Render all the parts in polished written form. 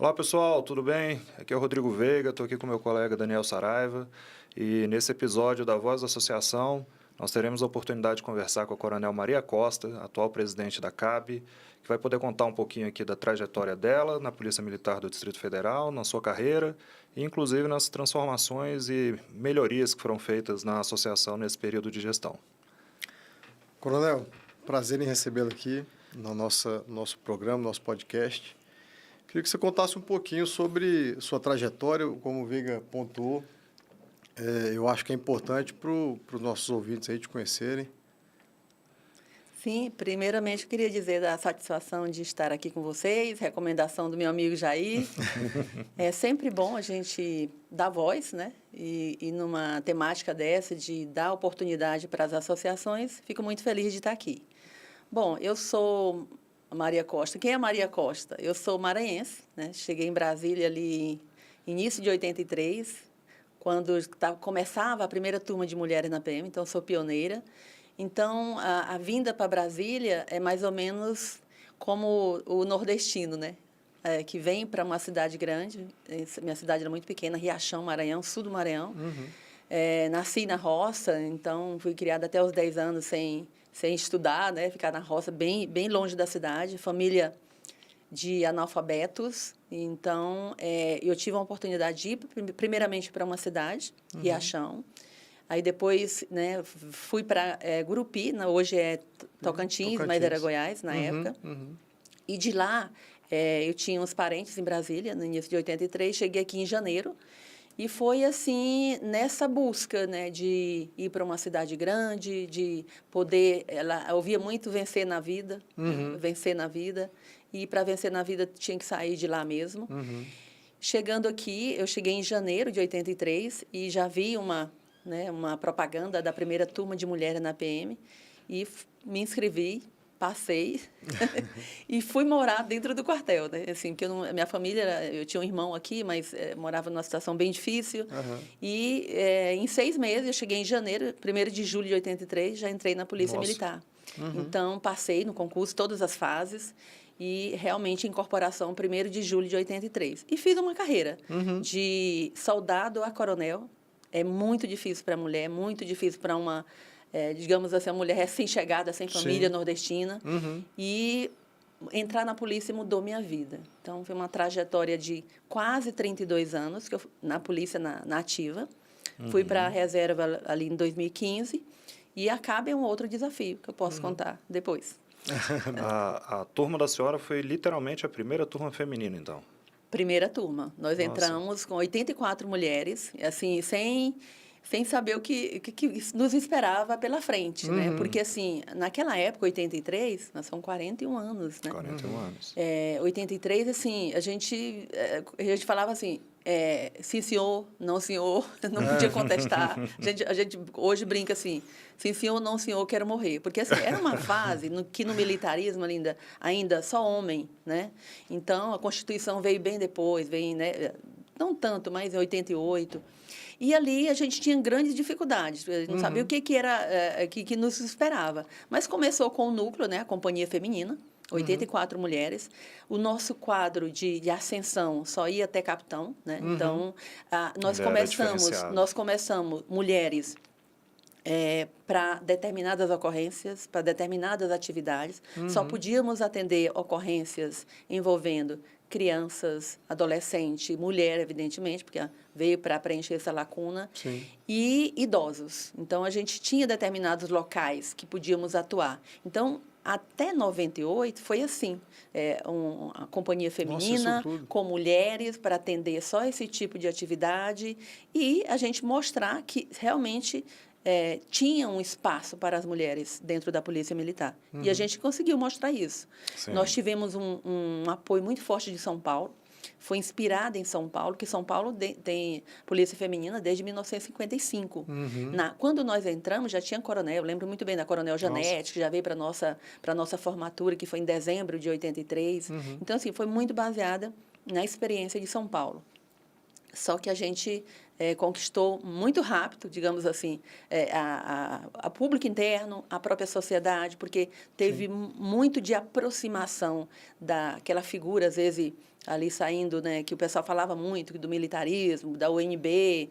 Olá pessoal, tudo bem? Aqui é o Rodrigo Veiga, estou aqui com meu colega Daniel Saraiva e nesse episódio da Voz da Associação nós teremos a oportunidade de conversar com a Coronel Maria Costa, atual presidente da CAB, que vai poder contar um pouquinho aqui da trajetória dela na Polícia Militar do Distrito Federal, na sua carreira e inclusive nas transformações e melhorias que foram feitas na associação nesse período de gestão. Coronel, prazer em recebê-lo aqui no nosso programa, nosso podcast. Queria que você contasse um pouquinho sobre sua trajetória, como o Veiga pontuou. Eu acho que é importante para os nossos ouvintes aí te conhecerem. Sim, primeiramente eu queria dizer da satisfação de estar aqui com vocês, recomendação do meu amigo Jair. É sempre bom a gente dar voz, né? E numa temática dessa, de dar oportunidade para as associações, fico muito feliz de estar aqui. Bom, eu sou Maria Costa. Quem é Maria Costa? Eu sou maranhense, né? Cheguei em Brasília ali início de 83, quando começava a primeira turma de mulheres na PM, então sou pioneira. Então, a vinda para Brasília é mais ou menos como o nordestino, né? Que vem para uma cidade grande. Minha cidade era muito pequena, Riachão, Maranhão, sul do Maranhão. Uhum. Nasci na roça, então fui criada até os 10 anos sem estudar, né? Ficar na roça, bem longe da cidade. Família de analfabetos. Então, eu tive a oportunidade de ir primeiramente para uma cidade, Riachão. Aí depois, né, fui para Gurupi, hoje é Tocantins, mas era Goiás na época. E de lá, eu tinha uns parentes em Brasília, no início de 83, cheguei aqui em janeiro. E foi assim, nessa busca, né, de ir para uma cidade grande, de poder... Eu ouvia muito vencer na vida, vencer na vida. E para vencer na vida tinha que sair de lá mesmo. Chegando aqui, eu cheguei em janeiro de 83 e já vi uma propaganda da primeira turma de mulheres na PM e me inscrevi, passei e fui morar dentro do quartel, né? Assim, porque minha família, eu tinha um irmão aqui, mas morava numa situação bem difícil. E em 6 meses, eu cheguei em janeiro, 1º de julho de 83, já entrei na Polícia Militar. Então, passei no concurso, todas as fases, e realmente incorporação 1º de julho de 83. E fiz uma carreira de soldado a coronel. É muito difícil para a mulher, muito difícil para uma, digamos assim, uma mulher recém-chegada, sem família, nordestina. E entrar na polícia mudou minha vida. Então, foi uma trajetória de quase 32 anos que eu, na polícia, na ativa. Fui para a reserva ali em 2015 e acaba um outro desafio que eu posso contar depois. A turma da senhora foi literalmente a primeira turma feminina, então? Primeira turma. Nós entramos com 84 mulheres, assim, sem saber o que nos esperava pela frente, né? Porque, assim, naquela época, 83, nós são 41 anos, né? 41 anos. 83, assim, a gente falava assim, sim, senhor, não, senhor, não podia contestar. A gente hoje brinca assim, sim, senhor, não, senhor, quero morrer. Porque, assim, era uma fase que no militarismo ainda só homem, né? Então, a Constituição veio bem depois, né? Não tanto, mas em 88. E ali a gente tinha grandes dificuldades, não sabia o que era, que nos esperava. Mas começou com o núcleo, né? A Companhia Feminina, 84 mulheres. O nosso quadro de ascensão só ia até capitão, né? Então, nós começamos mulheres para determinadas ocorrências, para determinadas atividades. Só podíamos atender ocorrências envolvendo crianças, adolescente, mulher, evidentemente, porque veio para preencher essa lacuna, e idosos. Então, a gente tinha determinados locais que podíamos atuar. Então, até 98 foi assim, a companhia feminina, com mulheres, para atender só esse tipo de atividade e a gente mostrar que realmente tinha um espaço para as mulheres dentro da Polícia Militar. E a gente conseguiu mostrar isso. Nós tivemos um apoio muito forte de São Paulo. Foi inspirada em São Paulo, que São Paulo tem polícia feminina desde 1955. Quando nós entramos, já tinha coronel, eu lembro muito bem da coronel Janete, que já veio para a nossa formatura, que foi em dezembro de 83. Então, assim, foi muito baseada na experiência de São Paulo. Só que a gente conquistou muito rápido, digamos assim, a público interno, a própria sociedade, porque teve muito de aproximação daquela figura, às vezes, ali saindo, né, que o pessoal falava muito do militarismo, da UNB,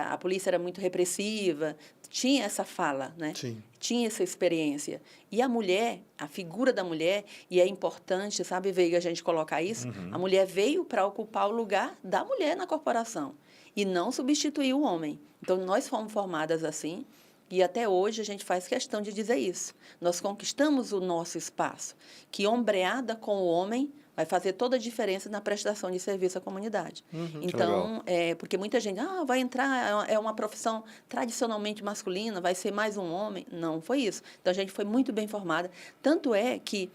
a polícia era muito repressiva, tinha essa fala, né? Sim. Tinha essa experiência. E a mulher, a figura da mulher, e é importante, sabe, Veiga, a gente colocar isso, a mulher veio para ocupar o lugar da mulher na corporação e não substituir o homem. Então, nós fomos formadas assim, e até hoje a gente faz questão de dizer isso. Nós conquistamos o nosso espaço, que ombreada com o homem vai fazer toda a diferença na prestação de serviço à comunidade. Então, porque muita gente, vai entrar, é uma profissão tradicionalmente masculina, vai ser mais um homem. Não foi isso. Então, a gente foi muito bem formada. Tanto é que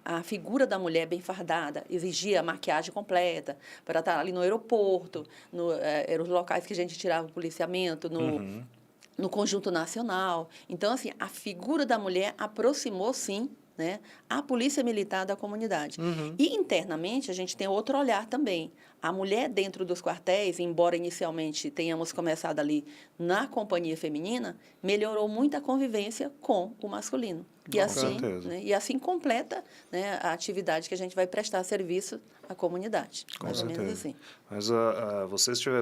a figura da mulher bem fardada exigia a maquiagem completa para estar ali no aeroporto, eram os locais que a gente tirava o policiamento, no Conjunto Nacional. Então, assim, a figura da mulher aproximou, sim, né, a polícia militar da comunidade. E, internamente, a gente tem outro olhar também. A mulher dentro dos quartéis, embora inicialmente tenhamos começado ali na companhia feminina, melhorou muito a convivência com o masculino. E assim completa, né, a atividade que a gente vai prestar serviço à comunidade. Com mais certeza. ou menos assim. Mas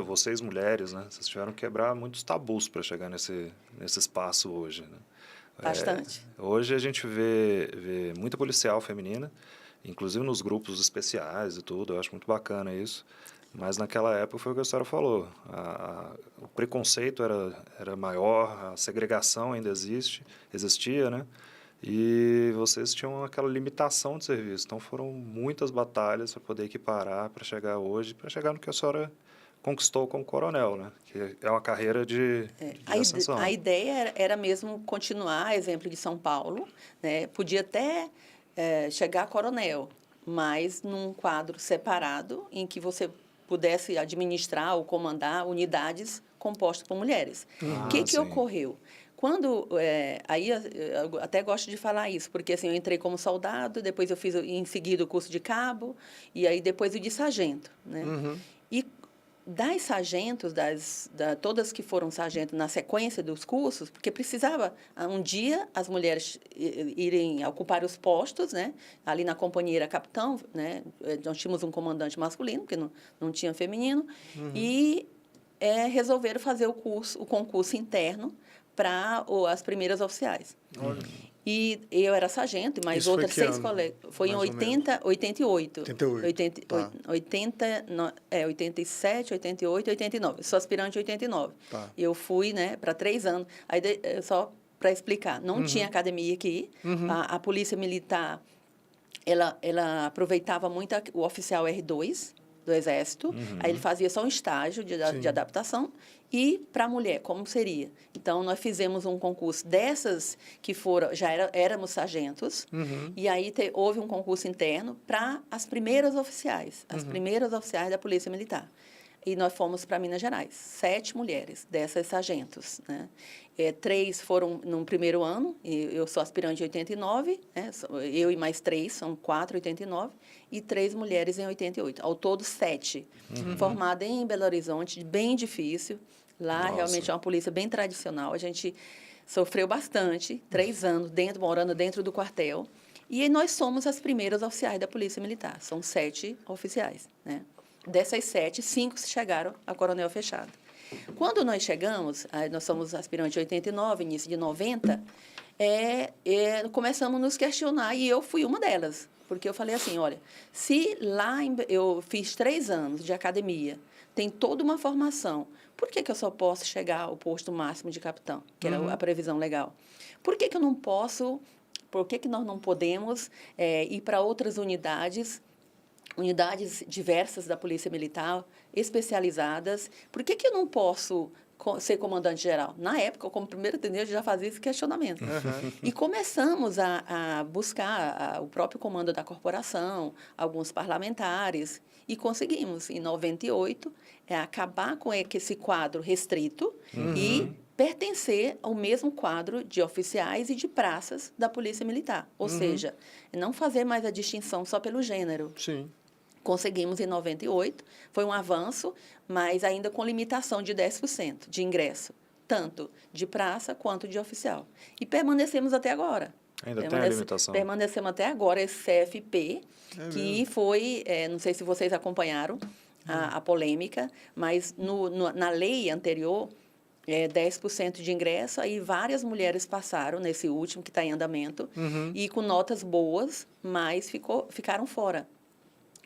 vocês mulheres, né, vocês tiveram que quebrar muitos tabus para chegar nesse espaço hoje, né? Bastante. Hoje a gente vê muita policial feminina, inclusive nos grupos especiais e tudo, eu acho muito bacana isso. Mas naquela época foi o que a senhora falou, o preconceito era maior, a segregação ainda existia, né? E vocês tinham aquela limitação de serviço, então foram muitas batalhas para poder equiparar, para chegar hoje, para chegar no que a senhora conquistou como coronel, né? Que é uma carreira de ascensão. A ideia era mesmo continuar, exemplo de São Paulo, né? Podia até chegar a coronel, mas num quadro separado em que você pudesse administrar ou comandar unidades compostas por mulheres. O que ocorreu? Quando, aí eu até gosto de falar isso, porque assim, eu entrei como soldado, depois eu fiz em seguida o curso de cabo, e aí depois o de sargento, né? E das sargentos, todas que foram sargentos na sequência dos cursos, porque precisava, um dia, as mulheres irem ocupar os postos, né? Ali na companhia era capitão, né? Nós tínhamos um comandante masculino, porque não tinha feminino, e resolveram fazer o concurso interno para as primeiras oficiais. E eu era sargento, mas isso outras foi 6 colegas. Foi em 88. 87, 88, 89. Eu sou aspirante em 89. Tá. Eu fui, né, para 3 anos. Aí, só para explicar, não tinha academia aqui. A Polícia Militar, ela aproveitava muito o oficial R2 do Exército. Aí ele fazia só um estágio de adaptação. E para a mulher, como seria? Então, nós fizemos um concurso dessas que éramos sargentos, e aí houve um concurso interno para as primeiras oficiais da Polícia Militar. E nós fomos para Minas Gerais, 7 mulheres dessas sargentos, né? 3 foram no primeiro ano, eu sou aspirante em 89, né? Eu e mais 3, são 4 em 89, e 3 mulheres em 88. Ao todo, 7. Formada em Belo Horizonte, bem difícil. Lá, realmente, é uma polícia bem tradicional. A gente sofreu bastante, 3 anos, morando dentro do quartel. E nós somos as primeiras oficiais da Polícia Militar. São 7 oficiais, né? Dessas 7, 5 chegaram a coronel fechado. Quando nós chegamos, nós somos aspirantes de 89, início de 90, começamos a nos questionar, e eu fui uma delas. Porque eu falei assim, olha, se lá eu fiz 3 anos de academia, tem toda uma formação, por que eu só posso chegar ao posto máximo de capitão, que era a previsão legal? Por que eu não posso, por que nós não podemos ir para outras unidades diversas da Polícia Militar, especializadas? Por que eu não posso ser comandante-geral? Na época, como primeiro tenente, eu já fazia esse questionamento. E começamos a buscar o próprio comando da corporação, alguns parlamentares, e conseguimos, em 98, acabar com esse quadro restrito e pertencer ao mesmo quadro de oficiais e de praças da Polícia Militar. Ou seja, não fazer mais a distinção só pelo gênero. Sim. Conseguimos em 98, foi um avanço, mas ainda com limitação de 10% de ingresso, tanto de praça quanto de oficial. E permanecemos até agora. Ainda tem a limitação. Permanecemos até agora esse CFP, que foi, não sei se vocês acompanharam a polêmica, mas na lei anterior, 10% de ingresso, aí várias mulheres passaram nesse último que está em andamento, e com notas boas, mas ficaram fora.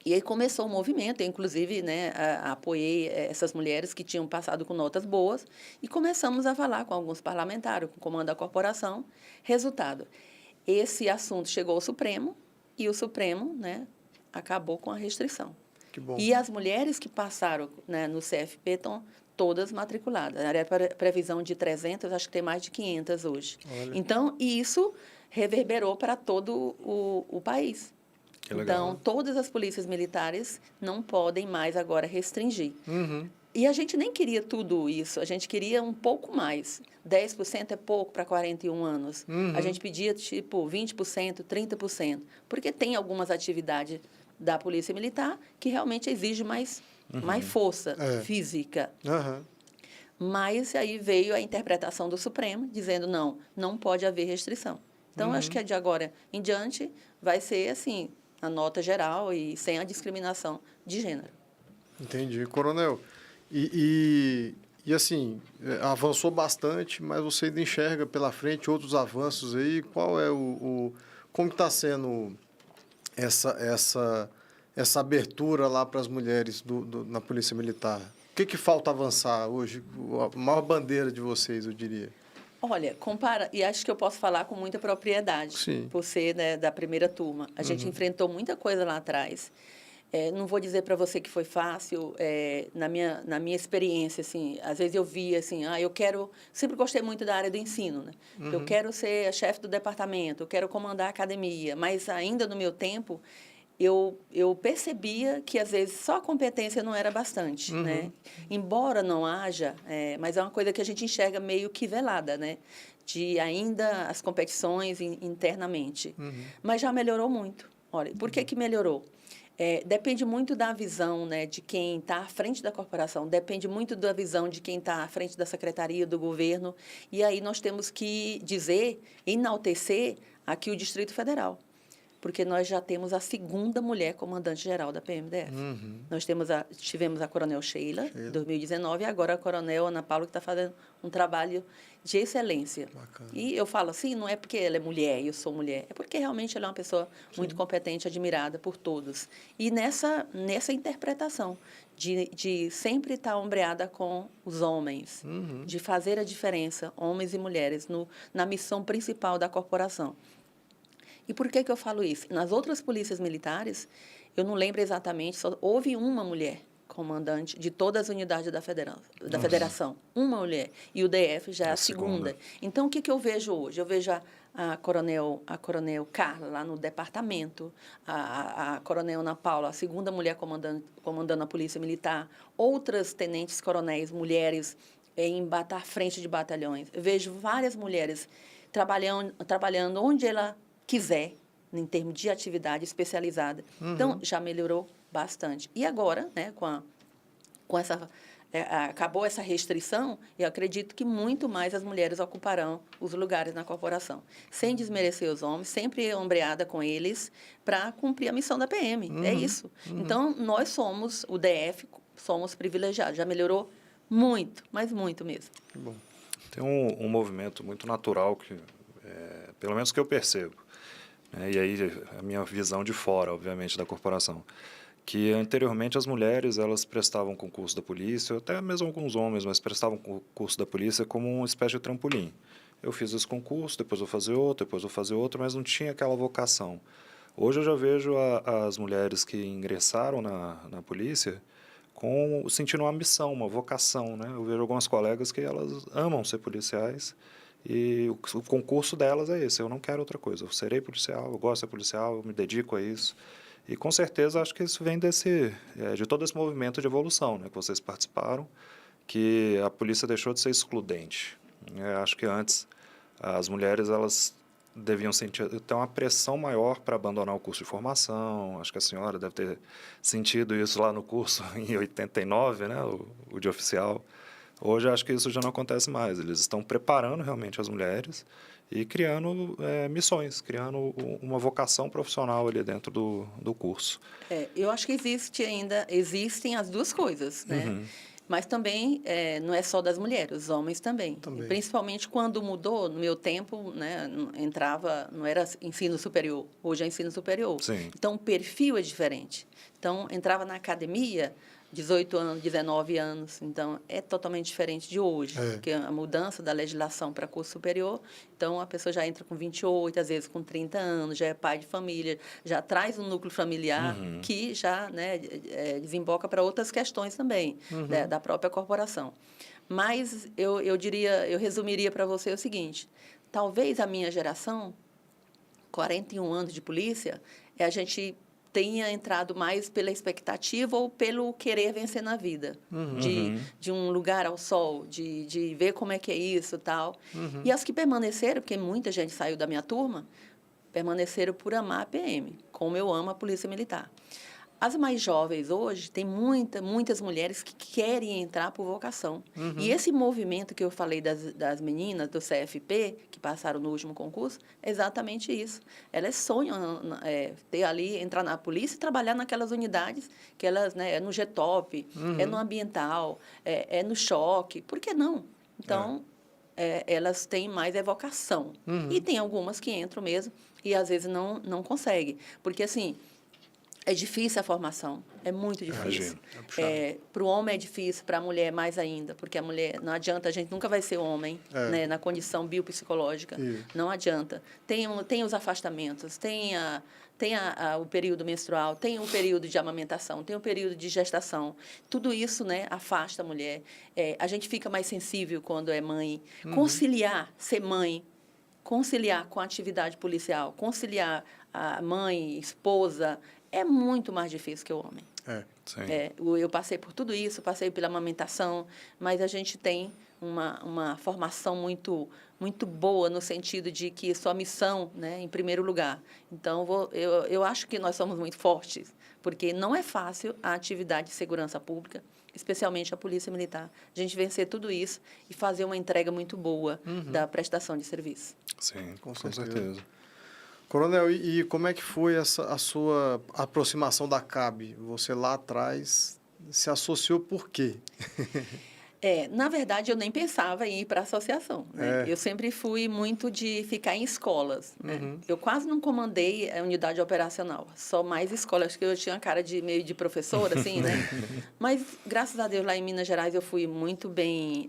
E aí começou o movimento, eu, inclusive, né, apoiei essas mulheres que tinham passado com notas boas e começamos a falar com alguns parlamentares, com o comando da corporação. Resultado, esse assunto chegou ao Supremo e o Supremo, né, acabou com a restrição. Que bom. E as mulheres que passaram, né, no CFP estão todas matriculadas. Era previsão de 300, acho que tem mais de 500 hoje. Olha. Então, isso reverberou para todo o país. Que legal. Então, todas as polícias militares não podem mais agora restringir. Uhum. E a gente nem queria tudo isso, a gente queria um pouco mais. 10% é pouco para 41 anos. A gente pedia, tipo, 20%, 30%, porque tem algumas atividades da Polícia Militar que realmente exigem mais força física. Uhum. Mas aí veio a interpretação do Supremo, dizendo, não pode haver restrição. Então, acho que de agora em diante vai ser assim, a nota geral e sem a discriminação de gênero. Entendi. Coronel, e assim, avançou bastante, mas você ainda enxerga pela frente outros avanços aí. Qual é como está sendo essa abertura lá para as mulheres na Polícia Militar? O que falta avançar hoje? A maior bandeira de vocês, eu diria. Olha, e acho que eu posso falar com muita propriedade, Sim. por ser, né, da primeira turma. A gente enfrentou muita coisa lá atrás. Não vou dizer para você que foi fácil, na minha experiência, assim, às vezes eu via, assim, sempre gostei muito da área do ensino, né? Eu quero ser a chefe do departamento, eu quero comandar a academia, mas ainda no meu tempo, eu percebia que, às vezes, só a competência não era bastante, né? Embora não haja, mas é uma coisa que a gente enxerga meio que velada, né? De ainda as competições internamente. Mas já melhorou muito. Olha, por que melhorou? Depende muito da visão, né, de quem está à frente da corporação, depende muito da visão de quem está à frente da secretaria, do governo. E aí nós temos que enaltecer aqui o Distrito Federal, porque nós já temos a segunda mulher comandante-geral da PMDF. Nós tivemos a Coronel Sheila, em 2019, e agora a Coronel Ana Paula, que está fazendo um trabalho de excelência. Bacana. E eu falo assim, não é porque ela é mulher e eu sou mulher, é porque realmente ela é uma pessoa muito competente, admirada por todos. E nessa interpretação de sempre estar ombreada com os homens, de fazer a diferença, homens e mulheres, na missão principal da corporação. E por que eu falo isso? Nas outras polícias militares, eu não lembro exatamente, só houve uma mulher comandante de todas as unidades da federação. Uma mulher. E o DF já é a segunda. Então, o que eu vejo hoje? Eu vejo a coronel Carla lá no departamento, a coronel Ana Paula, a segunda mulher comandando a Polícia Militar, outras tenentes-coronéis, mulheres, à frente de batalhões. Eu vejo várias mulheres trabalhando onde ela quiser, em termos de atividade especializada. Então, já melhorou bastante. E agora, né, com essa acabou essa restrição, eu acredito que muito mais as mulheres ocuparão os lugares na corporação, sem desmerecer os homens, sempre ombreada com eles para cumprir a missão da PM. É isso. Então, nós somos, o DF, somos privilegiados. Já melhorou muito, mas muito mesmo. Que bom. Tem um movimento muito natural que, pelo menos que eu percebo, né, e aí a minha visão de fora, obviamente, da corporação, que anteriormente as mulheres elas prestavam concurso da polícia, até mesmo alguns homens, mas prestavam concurso da polícia como uma espécie de trampolim. Eu fiz esse concurso, depois vou fazer outro, mas não tinha aquela vocação. Hoje eu já vejo as mulheres que ingressaram na polícia sentindo uma missão, uma vocação, né? Eu vejo algumas colegas que elas amam ser policiais e o concurso delas é esse. Eu não quero outra coisa. Eu serei policial, eu gosto de ser policial, eu me dedico a isso. E com certeza acho que isso vem de todo esse movimento de evolução, né, que vocês participaram, que a polícia deixou de ser excludente. Acho que antes as mulheres elas deviam ter uma pressão maior para abandonar o curso de formação. Acho que a senhora deve ter sentido isso lá no curso em 89, né, o de oficial. Hoje, acho que isso já não acontece mais. Eles estão preparando realmente as mulheres e criando missões, criando uma vocação profissional ali dentro do curso. Eu acho que existem as duas coisas, né? Uhum. Mas também não é só das mulheres, os homens também. Principalmente quando mudou, no meu tempo, né, não era ensino superior, hoje é ensino superior. Sim. Então, o perfil é diferente. Então, entrava na academia, 18 anos, 19 anos, então é totalmente diferente de hoje, porque a mudança da legislação para curso superior, então a pessoa já entra com 28, às vezes com 30 anos, já é pai de família, já traz um núcleo familiar que já, né, desemboca para outras questões também, da própria corporação. Mas eu resumiria para você o seguinte, talvez a minha geração, 41 anos de polícia, a gente tenha entrado mais pela expectativa ou pelo querer vencer na vida. De um lugar ao sol, de ver como é que é isso e tal. E as que permaneceram, porque muita gente saiu da minha turma, permaneceram por amar a PM, como eu amo a Polícia Militar. As mais jovens hoje, tem muitas mulheres que querem entrar por vocação. E esse movimento que eu falei das meninas do CFP, que passaram no último concurso, é exatamente isso. Elas sonham ter ali, entrar na polícia e trabalhar naquelas unidades que elas, né, é no GTOP, é no ambiental, é no choque. Por que não? Então, elas têm mais vocação. E tem algumas que entram mesmo e, às vezes, não conseguem. Porque, assim, é difícil a formação, é muito difícil. Para o homem é difícil, para a mulher mais ainda, porque a mulher, não adianta, a gente nunca vai ser homem, né, na condição biopsicológica, não adianta. Tem os afastamentos, tem o período menstrual, tem o período de amamentação, tem o período de gestação. Tudo isso, né, afasta a mulher. A gente fica mais sensível quando é mãe. Conciliar, ser mãe, conciliar com a atividade policial, conciliar a mãe, esposa, é muito mais difícil que o homem. Eu passei por tudo isso, passei pela amamentação, mas a gente tem uma formação muito boa no sentido de que sua missão, né, em primeiro lugar. Então, eu acho que nós somos muito fortes, porque não é fácil a atividade de segurança pública, especialmente a Polícia Militar. A gente vencer tudo isso e fazer uma entrega muito boa da prestação de serviço. Sim, com certeza. Coronel, e como é que foi a sua aproximação da CAB? Você lá atrás se associou por quê? Na verdade, eu nem pensava em ir para a associação. Né? Eu sempre fui muito de ficar em escolas. Né? Eu quase não comandei a unidade operacional, só mais escolas. Acho que eu tinha cara meio de professora, assim, né? Mas, graças a Deus, lá em Minas Gerais, eu fui muito bem.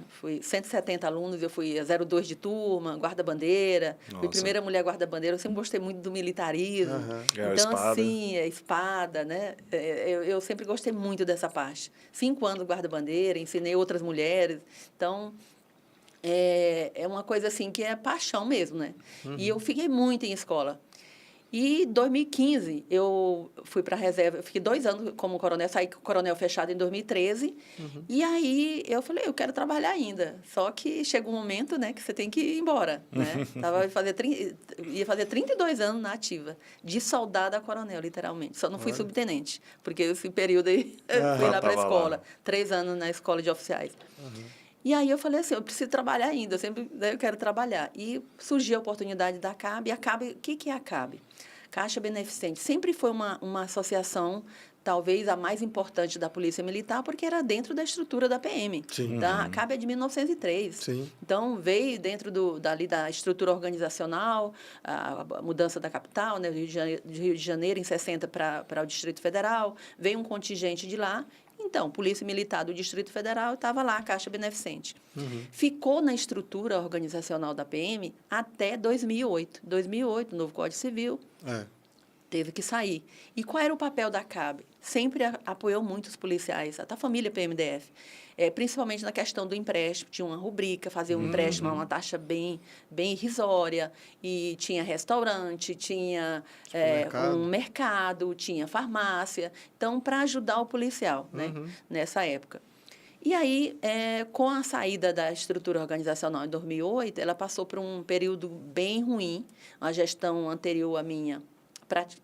Fui 170 alunos, eu fui 02 de turma, guarda-bandeira. Fui primeira mulher guarda-bandeira. Eu sempre gostei muito do militarismo. Então, assim, espada, né? Eu sempre gostei muito dessa parte. 5 anos guarda-bandeira, ensinei outras mulheres. Então, é uma coisa assim que é paixão mesmo, né? E eu fiquei muito em escola. E em 2015, eu fui para a reserva. Eu fiquei 2 anos como coronel, saí com coronel fechado em 2013. E aí eu falei, eu quero trabalhar ainda. Só que chega um momento, né, que você tem que ir embora, né? Ia fazer 32 anos na ativa, de soldado a coronel, literalmente. Só não fui subtenente, porque esse período aí eu fui lá para a escola. 3 anos na escola de oficiais. E aí eu falei assim, eu preciso trabalhar ainda, eu quero trabalhar. E surgiu a oportunidade da CAB. E a CAB, o que é a CAB? Caixa Beneficente. Sempre foi uma associação, talvez a mais importante da Polícia Militar, porque era dentro da estrutura da PM. Tá? A CAB é de 1903. Então, veio dentro dali da estrutura organizacional, a mudança da capital, né, de Rio de Janeiro, em 60 para o Distrito Federal. Veio um contingente de lá. Então, Polícia Militar do Distrito Federal estava lá, a Caixa Beneficente. Ficou na estrutura organizacional da PM até 2008. 2008, novo Código Civil, teve que sair. E qual era o papel da CAB? Sempre apoiou muito os policiais, até a família PMDF. Principalmente na questão do empréstimo, tinha uma rubrica, fazia um empréstimo a uma taxa bem irrisória, e tinha restaurante, tinha um mercado, tinha farmácia, então, para ajudar o policial, né, nessa época. E aí, com a saída da estrutura organizacional em 2008, ela passou por um período bem ruim. A gestão anterior à minha,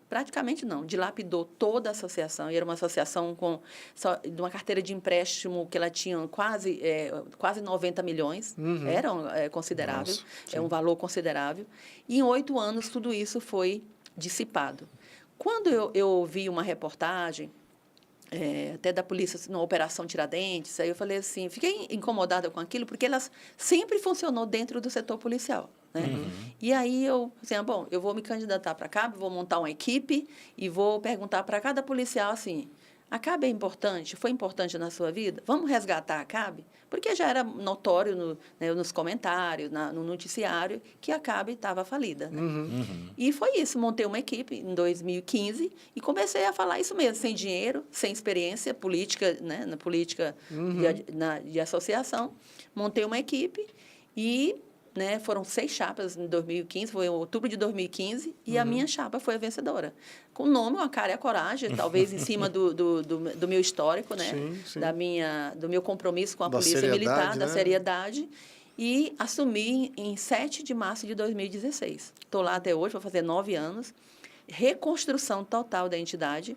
praticamente não, dilapidou toda a associação. E era uma associação de uma carteira de empréstimo que ela tinha quase 90 milhões. Era considerável, Nossa, um valor considerável. E em 8 anos, tudo isso foi dissipado. Quando eu vi uma reportagem, até da polícia, na Operação Tiradentes, aí eu falei assim, fiquei incomodada com aquilo, porque ela sempre funcionou dentro do setor policial. Né? E aí eu vou me candidatar para a CAB, vou montar uma equipe e vou perguntar para cada policial assim, a CAB é importante? Foi importante na sua vida? Vamos resgatar a CAB? Porque já era notório nos comentários, no noticiário, que a CAB estava falida. Né? E foi isso, montei uma equipe em 2015 e comecei a falar isso mesmo, sem dinheiro, sem experiência política, né? Na política de associação. Montei uma equipe e... Né, foram 6 chapas em 2015, foi em outubro de 2015, e a minha chapa foi a vencedora. Com o nome, a cara e a coragem, talvez em cima do meu histórico, né, sim. do meu compromisso com a Polícia Militar, né? da seriedade, e assumi em 7 de março de 2016. Estou lá até hoje, vou fazer 9 anos. Reconstrução total da entidade.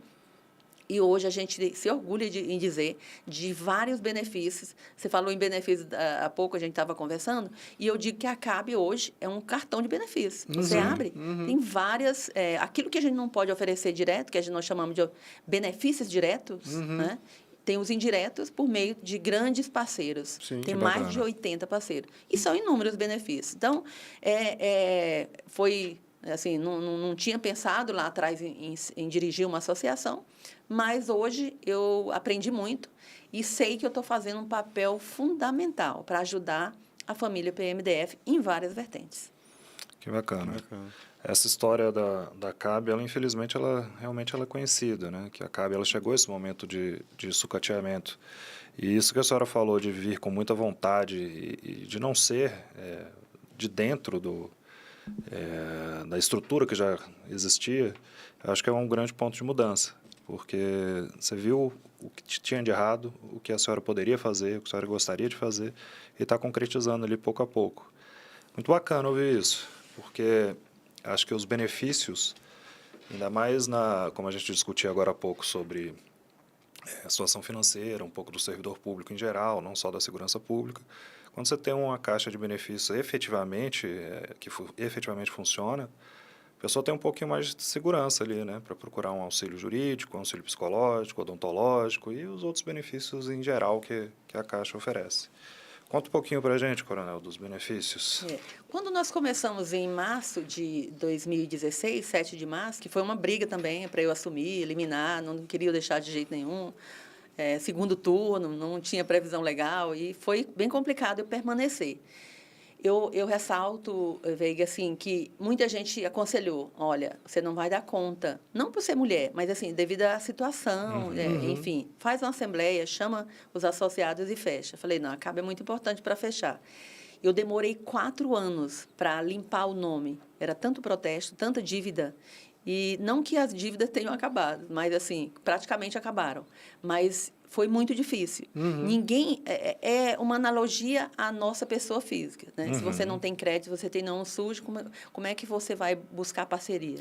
E hoje a gente se orgulha em dizer de vários benefícios. Você falou em benefícios há pouco, a gente estava conversando, e eu digo que a CAB hoje é um cartão de benefícios. Você abre, tem várias... aquilo que a gente não pode oferecer direto, que nós chamamos de benefícios diretos, né? Tem os indiretos por meio de grandes parceiros. Sim, tem mais de 80 parceiros. E são inúmeros benefícios. Então, foi... Assim, não tinha pensado lá atrás em dirigir uma associação, mas hoje eu aprendi muito e sei que eu estou fazendo um papel fundamental para ajudar a família PMDF em várias vertentes. Que bacana. Essa história da CAB, ela infelizmente, realmente ela é conhecida, né? Que a CAB ela chegou a esse momento de sucateamento. E isso que a senhora falou de vir com muita vontade e de não ser de dentro da estrutura que já existia, eu acho que é um grande ponto de mudança, porque você viu o que tinha de errado, o que a senhora poderia fazer, o que a senhora gostaria de fazer, e está concretizando ali pouco a pouco. Muito bacana ouvir isso, porque acho que os benefícios, ainda mais como a gente discutiu agora há pouco sobre a situação financeira, um pouco do servidor público em geral, não só da segurança pública, quando você tem uma caixa de benefícios efetivamente, que efetivamente funciona, a pessoa tem um pouquinho mais de segurança ali, né? Para procurar um auxílio jurídico, um auxílio psicológico, odontológico e os outros benefícios em geral que a Caixa oferece. Conta um pouquinho para a gente, Coronel, dos benefícios. Quando nós começamos em março de 2016, 7 de março, que foi uma briga também para eu assumir, eliminar, não queria deixar de jeito nenhum. Segundo turno, não tinha previsão legal e foi bem complicado eu permanecer. Eu ressalto, Veiga, assim, que muita gente aconselhou, olha, você não vai dar conta, não por ser mulher, mas assim, devido à situação, enfim, faz uma assembleia, chama os associados e fecha. Eu falei, não, a CAB é muito importante para fechar. Eu demorei 4 anos para limpar o nome, era tanto protesto, tanta dívida, e não que as dívidas tenham acabado, mas assim, praticamente acabaram. Mas foi muito difícil. Ninguém... É uma analogia à nossa pessoa física. Né? Se você não tem crédito, você tem nome sujo, como é que você vai buscar parceria?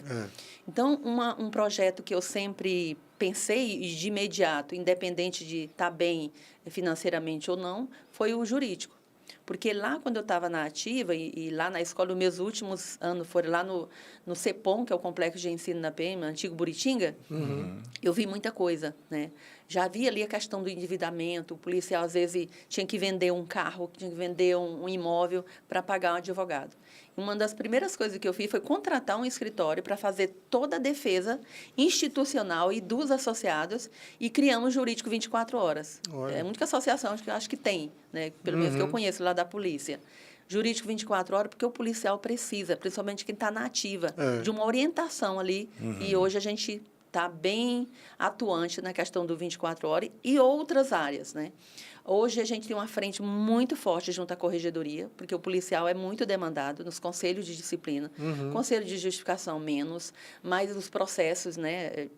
Então, um projeto que eu sempre pensei de imediato, independente de estar bem financeiramente ou não, foi o jurídico. Porque lá, quando eu estava na ativa, e lá na escola, os meus últimos anos foram lá no CEPOM, que é o Complexo de Ensino da PM, antigo Buritinga, eu vi muita coisa, né? Já havia ali a questão do endividamento, o policial, às vezes, tinha que vender um carro, tinha que vender um imóvel para pagar um advogado. Uma das primeiras coisas que eu fiz foi contratar um escritório para fazer toda a defesa institucional e dos associados e criamos jurídico 24 horas. É a única associação que eu acho que tem, né? Pelo menos que eu conheço lá da polícia. Jurídico 24 horas, porque o policial precisa, principalmente quem está na ativa, de uma orientação ali. E hoje a gente está bem atuante na questão do 24 horas e outras áreas, né? Hoje, a gente tem uma frente muito forte junto à corregedoria, porque o policial é muito demandado nos conselhos de disciplina, conselho de justificação menos, mas os processos, né,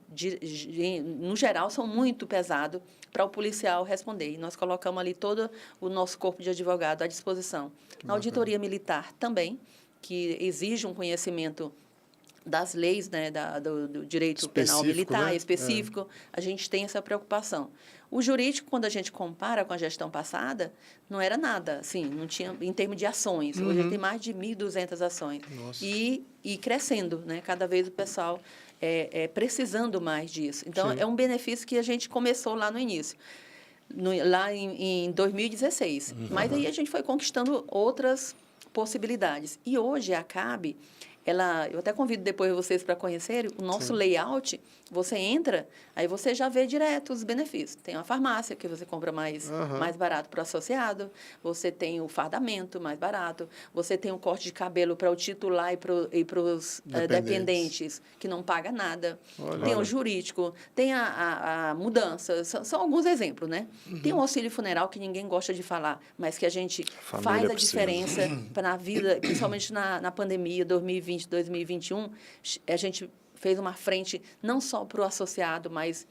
no geral, são muito pesados para o policial responder. E nós colocamos ali todo o nosso corpo de advogado à disposição. Na auditoria militar também, que exige um conhecimento das leis, né, do direito penal militar, né? específico, a gente tem essa preocupação. O jurídico, quando a gente compara com a gestão passada, não era nada, assim, não tinha, em termos de ações. Hoje tem mais de 1.200 ações. Nossa. E crescendo, né? Cada vez o pessoal precisando mais disso. Então, Sim. é um benefício que a gente começou lá no início. Lá em 2016. Mas aí a gente foi conquistando outras possibilidades. E hoje a CAB, eu até convido depois vocês para conhecerem o nosso layout. Você entra, aí você já vê direto os benefícios. Tem uma farmácia que você compra mais barato para o associado, você tem o fardamento mais barato, você tem o corte de cabelo para o titular e para os dependentes, que não paga nada. Tem o jurídico, tem a mudança. São alguns exemplos, né? Tem o auxílio funeral, que ninguém gosta de falar, mas que a gente faz a diferença para a vida, principalmente na pandemia 2020, 2021, a gente fez uma frente não só para o associado, mas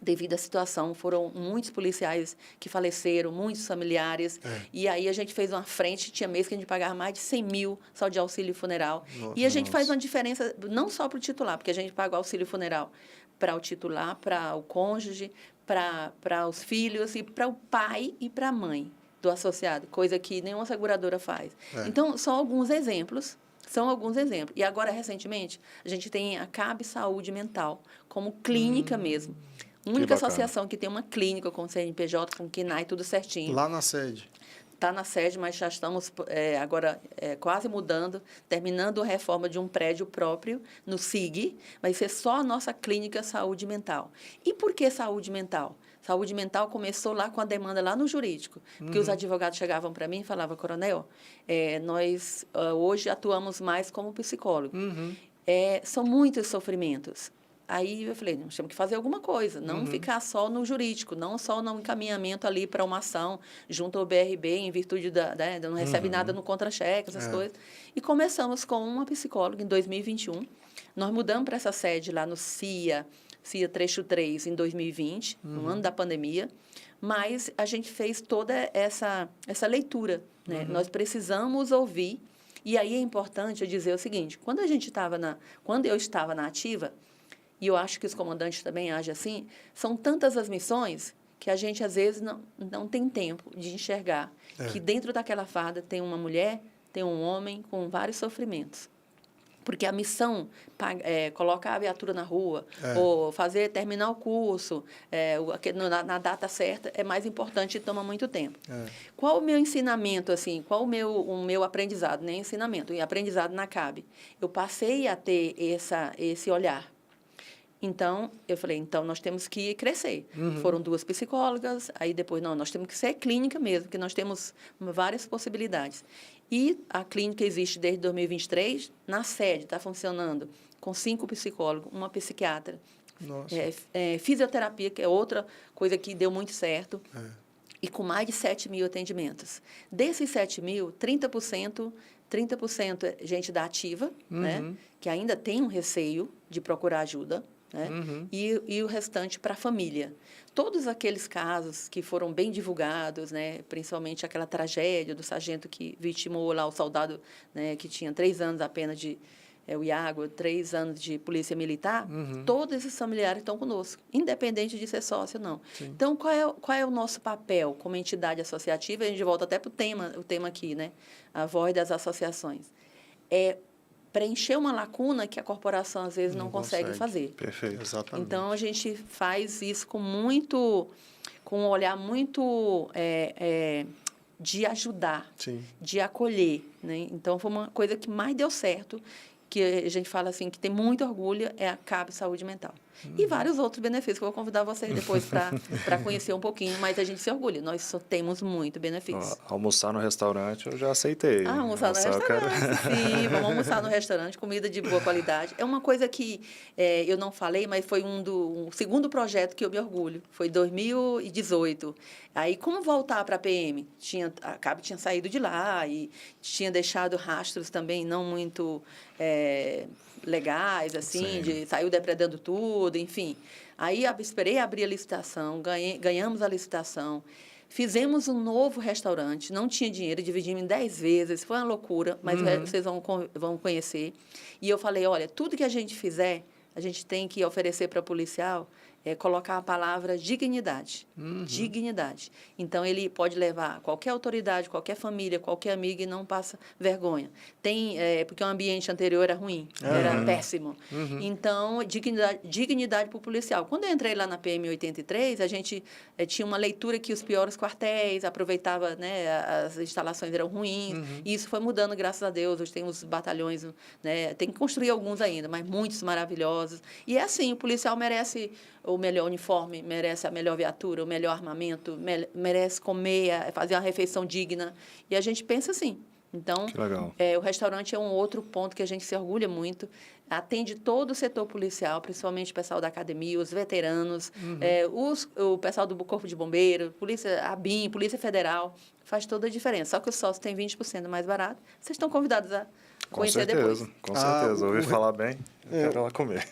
devido à situação, foram muitos policiais que faleceram, muitos familiares, e aí a gente fez uma frente, tinha mês que a gente pagava mais de 100 mil só de auxílio funeral, e a gente faz uma diferença não só para o titular, porque a gente paga o auxílio funeral para o titular, para o cônjuge, para os filhos e para o pai e para a mãe do associado, coisa que nenhuma seguradora faz. Então, são alguns exemplos. E agora, recentemente, a gente tem a CAB Saúde Mental, como clínica mesmo. A única associação que tem uma clínica com CNPJ, com KNAI, tudo certinho. Lá na sede. Está na sede, mas já estamos agora quase mudando, terminando a reforma de um prédio próprio no SIG. Vai ser só a nossa clínica Saúde Mental. E por que saúde mental? Saúde mental começou lá com a demanda lá no jurídico, porque os advogados chegavam para mim e falavam, coronel, nós hoje atuamos mais como psicólogo. São muitos sofrimentos. Aí eu falei, nós temos que fazer alguma coisa, não ficar só no jurídico, não só no encaminhamento ali para uma ação junto ao BRB, em virtude não recebe nada no contra-cheque, essas coisas. E começamos com uma psicóloga em 2021. Nós mudamos para essa sede lá no CIA Trecho 3, em 2020, no ano da pandemia, mas a gente fez toda essa leitura, né? Nós precisamos ouvir, e aí é importante eu dizer o seguinte, quando eu estava na ativa, e eu acho que os comandantes também agem assim, são tantas as missões que a gente, às vezes, não tem tempo de enxergar que dentro daquela farda tem uma mulher, tem um homem com vários sofrimentos. Porque a missão, colocar a viatura na rua, ou terminar o curso na data certa, é mais importante e toma muito tempo. Qual o meu ensinamento, assim, qual o meu aprendizado? Nem ensinamento, aprendizado na CAB. Eu passei a ter esse olhar. Então, eu falei, nós temos que crescer. Foram 2 psicólogas, aí depois, nós temos que ser clínica mesmo, porque nós temos várias possibilidades. E a clínica existe desde 2023, na sede está funcionando com 5 psicólogos, uma psiquiatra. Fisioterapia, que é outra coisa que deu muito certo, e com mais de 7 mil atendimentos. Desses 7 mil, 30% é gente da ativa, né, que ainda tem um receio de procurar ajuda, né? E o restante para a família. Todos aqueles casos que foram bem divulgados, né? Principalmente aquela tragédia do sargento que vitimou lá o soldado, né? Que tinha 3 anos apenas o Iago, 3 anos de polícia militar, todos esses familiares estão conosco, independente de ser sócio ou não. Sim. Então, qual é o nosso papel como entidade associativa? A gente volta até para o tema aqui, né? A voz das associações. É preencher uma lacuna que a corporação, às vezes, não consegue fazer. Perfeito. Exatamente. Então, a gente faz isso com um olhar muito de ajudar, de acolher, né? Então, foi uma coisa que mais deu certo, que a gente fala assim, que tem muito orgulho, é a CAB Saúde Mental. E vários outros benefícios que eu vou convidar vocês depois para conhecer um pouquinho, mas a gente se orgulha, nós só temos muito benefício. Almoçar no restaurante eu já aceitei. Almoçar no restaurante, sim, vamos almoçar no restaurante, comida de boa qualidade. É uma coisa que eu não falei, mas foi um segundo projeto que eu me orgulho, foi 2018. Aí, como voltar para a PM? A CAB tinha saído de lá e tinha deixado rastros também não muito legais, assim, saiu depredando tudo, enfim. Aí, esperei abrir a licitação, ganhamos a licitação, fizemos um novo restaurante, não tinha dinheiro, dividimos em 10 vezes, foi uma loucura, mas vocês vão conhecer. E eu falei, olha, tudo que a gente fizer, a gente tem que oferecer para o policial, colocar a palavra dignidade. Dignidade. Então, ele pode levar qualquer autoridade, qualquer família, qualquer amigo e não passa vergonha. Porque o ambiente anterior era ruim, era péssimo. Então, dignidade para o policial. Quando eu entrei lá na PM 83, a gente tinha uma leitura que os piores quartéis, aproveitava, né, as instalações eram ruins, e isso foi mudando, graças a Deus. Hoje tem os batalhões, né, tem que construir alguns ainda, mas muitos maravilhosos. E é assim, o policial merece o melhor uniforme, merece a melhor viatura, o melhor armamento, merece comer, fazer uma refeição digna. E a gente pensa assim. Então, o restaurante é um outro ponto que a gente se orgulha muito. Atende todo o setor policial, principalmente o pessoal da academia, os veteranos, o pessoal do Corpo de Bombeiro, a BIM, Polícia Federal. Faz toda a diferença. Só que o sócio tem 20% mais barato. Vocês estão convidados a conhecer depois. Com certeza. Ouvi falar bem, quero lá comer.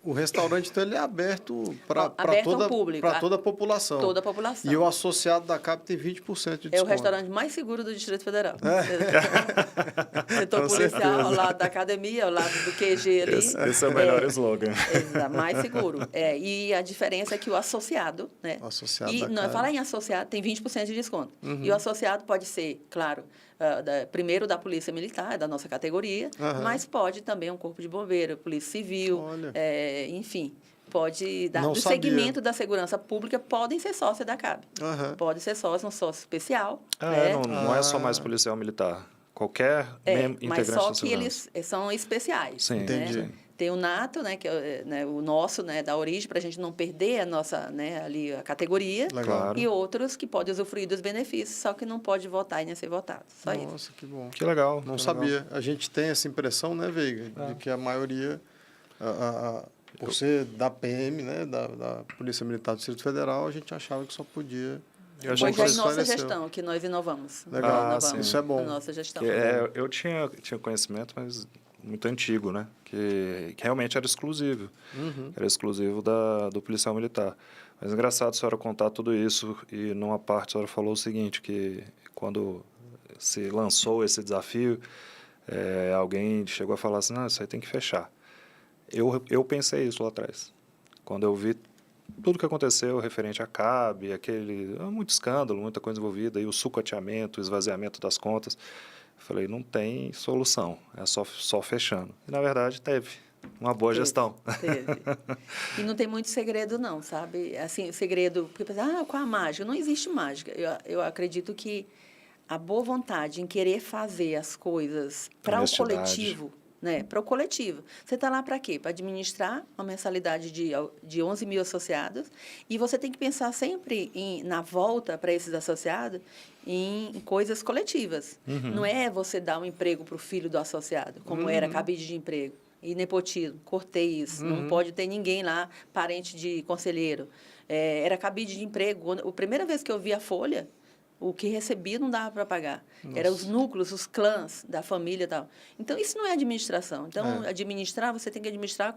O restaurante então, ele é aberto para toda a população. Toda a população. E o associado da CAB tem 20% de desconto. É o restaurante mais seguro do Distrito Federal. Setor policial, ao lado da academia, ao lado do QG ali. Esse é o melhor slogan. Mais seguro. E a diferença é que o associado, né? O associado falar em associado, tem 20% de desconto. E o associado pode ser, claro, primeiro da Polícia Militar, da nossa categoria, mas pode também um Corpo de Bombeiro, Polícia Civil, enfim, pode dar do segmento da segurança pública, podem ser sócios da CAB. Pode ser sócio, um sócio especial. Não é só mais policial militar. Qualquer integrante mas só da que eles são especiais. Sim, entendi. Tem o NATO, né, que é o nosso, né, da origem, para a gente não perder a nossa, né, ali a categoria. Claro. E outros que podem usufruir dos benefícios, só que não pode votar e nem ser votado. Só isso. Nossa, que bom. Que legal. Não sabia. A gente tem essa impressão, né, Veiga, de que a maioria, por ser da PM, né, da Polícia Militar do Distrito Federal, a gente achava que só podia... Hoje é a nossa gestão que nós inovamos. Legal, isso é bom. A nossa gestão. Eu tinha conhecimento, mas muito antigo, né? Que realmente era exclusivo. Era exclusivo do policial militar. Mas é engraçado a senhora contar tudo isso e numa parte a senhora falou o seguinte, que quando se lançou esse desafio, alguém chegou a falar assim, não, isso aí tem que fechar. Eu pensei isso lá atrás. Quando eu vi tudo que aconteceu referente à CAB, muito escândalo, muita coisa envolvida, e o sucateamento, o esvaziamento das contas, falei, não tem solução, é só fechando. E, na verdade, teve uma boa gestão. Teve. E não tem muito segredo, não, sabe? Assim, segredo, porque qual a mágica? Não existe mágica. Eu acredito que a boa vontade em querer fazer as coisas para o coletivo, né? Para o coletivo. Você está lá para quê? Para administrar uma mensalidade de 11 mil associados, e você tem que pensar sempre na volta para esses associados em coisas coletivas. Não é você dar um emprego para o filho do associado, como era cabide de emprego. E nepotismo, cortei isso. Não pode ter ninguém lá, parente de conselheiro. Era cabide de emprego. A primeira vez que eu vi a folha, o que recebia não dava para pagar. Eram os núcleos, os clãs da família e tal. Então, isso não é administração. Então, administrar, você tem que administrar